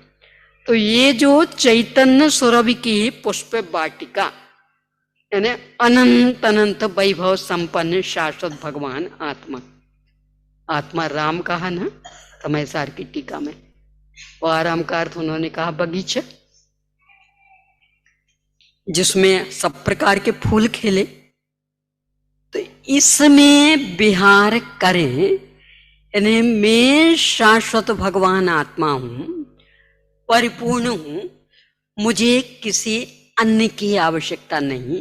तो ये जो चैतन्य सुरभि की पुष्प वाटिका, यानी अनंत अनंत वैभव संपन्न शाश्वत भगवान आत्मा, आत्मा राम कहा ना तमयसार की टीका में, वो आराम का अर्थ उन्होंने कहा बगीचा, जिसमें सब प्रकार के फूल खिले। तो इसमें विहार करें, यानी मैं शाश्वत भगवान आत्मा हूं, परिपूर्ण हूं, मुझे किसी अन्य की आवश्यकता नहीं,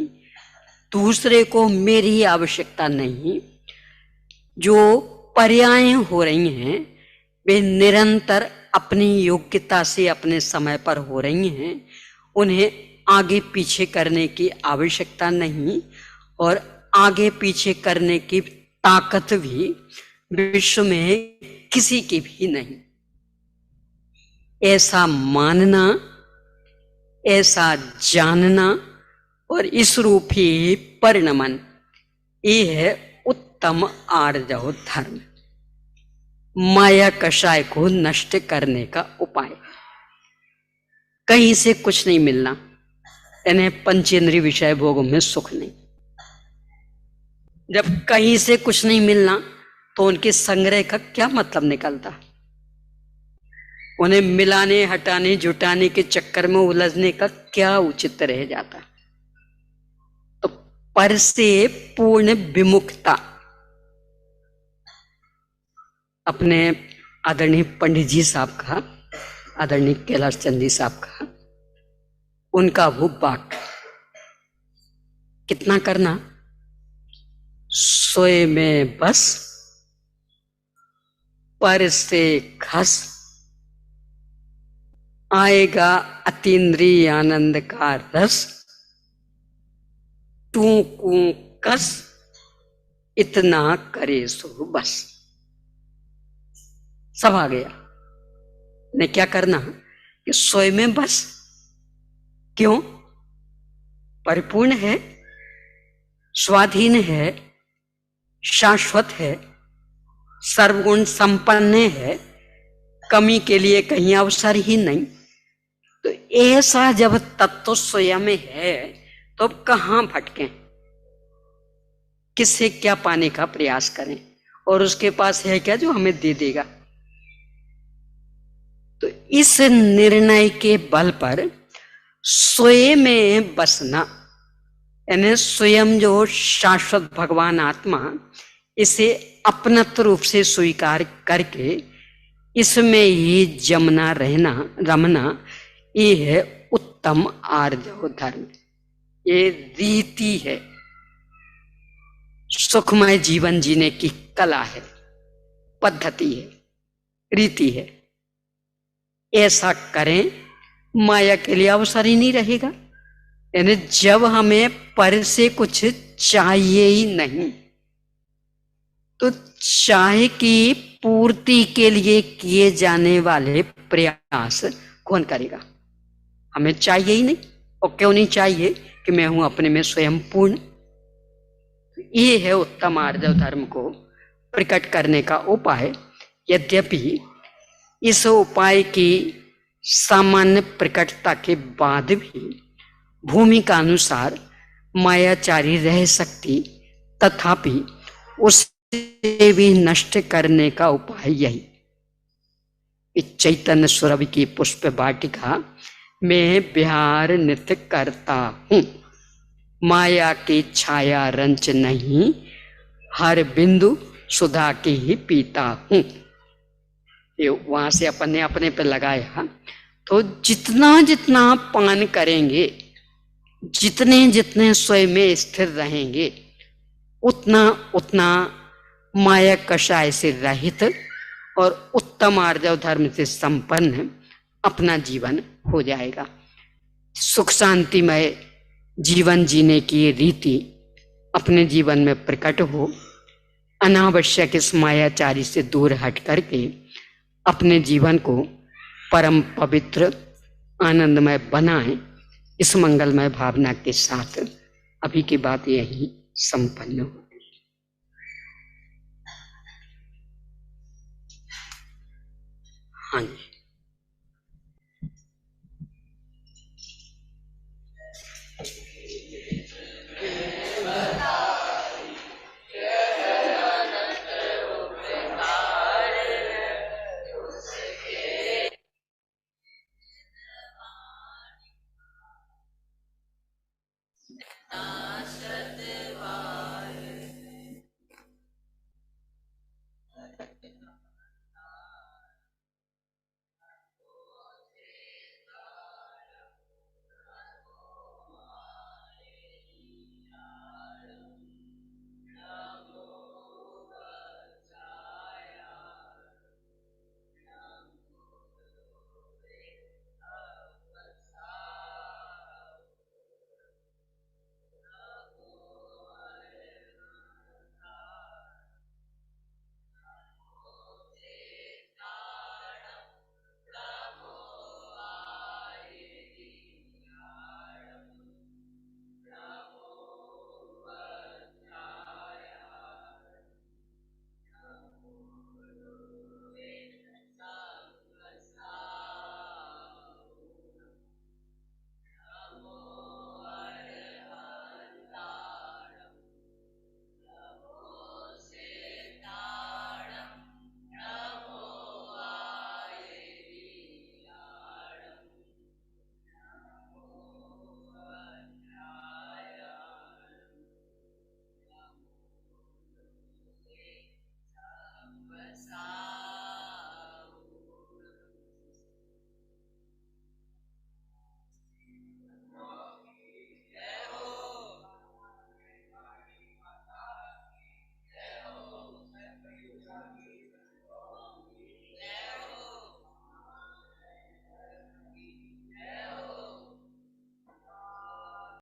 दूसरे को मेरी आवश्यकता नहीं। जो पर्याय हो रही हैं वे निरंतर अपनी योग्यता से अपने समय पर हो रही हैं, उन्हें आगे पीछे करने की आवश्यकता नहीं, और आगे पीछे करने की ताकत भी विश्व में किसी की भी नहीं। ऐसा मानना, ऐसा जानना और इस रूप ही परिणमन, ये है उत्तम आर्जव धर्म, माया कषाय को नष्ट करने का उपाय। कहीं से कुछ नहीं मिलना, इन्हें पंचेंद्रिय विषय भोगों में सुख नहीं। जब कहीं से कुछ नहीं मिलना तो उनके संग्रह का क्या मतलब निकलता? उन्हें मिलाने, हटाने, जुटाने के चक्कर में उलझने का क्या उचित रह जाता? तो पर से पूर्ण विमुखता। अपने आदरणीय पंडित जी साहब का, आदरणीय कैलाश चंद जी साहब का, उनका वो वाक्य, कितना करना? सोए में बस, पर से खस, आएगा अतीन्द्रिय आनंद का रस, तू कू कस, इतना करे सो बस। सब आ गया। ने क्या करना कि सोए में बस। क्यों? परिपूर्ण है, स्वाधीन है, शाश्वत है, सर्वगुण संपन्न है, कमी के लिए कहीं अवसर ही नहीं। तो ऐसा जब तत्व स्वयं में है तो अब कहां भटकें, किससे क्या पाने का प्रयास करें? और उसके पास है क्या जो हमें दे देगा? तो इस निर्णय के बल पर स्वयं में बसना, यानी स्वयं जो शाश्वत भगवान आत्मा, इसे अपनत्व रूप से स्वीकार करके इसमें ही जमना रहना, रमना, ये है उत्तम आर्जव धर्म। ये रीति है, सुखमय जीवन जीने की कला है, पद्धति है, रीति है। ऐसा करें, माया के लिए अवसर ही नहीं रहेगा। यानी जब हमें पर से कुछ चाहिए ही नहीं तो चाहे की पूर्ति के लिए किए जाने वाले प्रयास कौन करेगा? हमें चाहिए ही नहीं। और क्यों नहीं चाहिए? कि मैं हूं अपने में स्वयं पूर्ण। ये है उत्तम आर्जव धर्म को प्रकट करने का उपाय। यद्यपि इस उपाय की सामान्य प्रकटता के बाद भी भूमिका अनुसार मायाचारी रह सकती, तथापि उसे भी नष्ट करने का उपाय यही। इस चैतन्य सुरभि की पुष्प वाटिका में विहार नित्य करता हूं, माया की छाया रंच नहीं, हर बिंदु सुधा की ही पीता हूं। ये वहां से अपन ने अपने पे लगाया। तो जितना जितना पान करेंगे, जितने जितने स्वयं में स्थिर रहेंगे, उतना उतना माया कषाय से रहित और उत्तम आर्जव धर्म से संपन्न अपना जीवन हो जाएगा। सुख शांतिमय जीवन जीने की रीति अपने जीवन में प्रकट हो। अनावश्यक इस मायाचारी से दूर हट करके अपने जीवन को परम पवित्र आनंदमय बनाएं। इस मंगलमय भावना के साथ अभी की बात यही संपन्न हो। हाँ जी।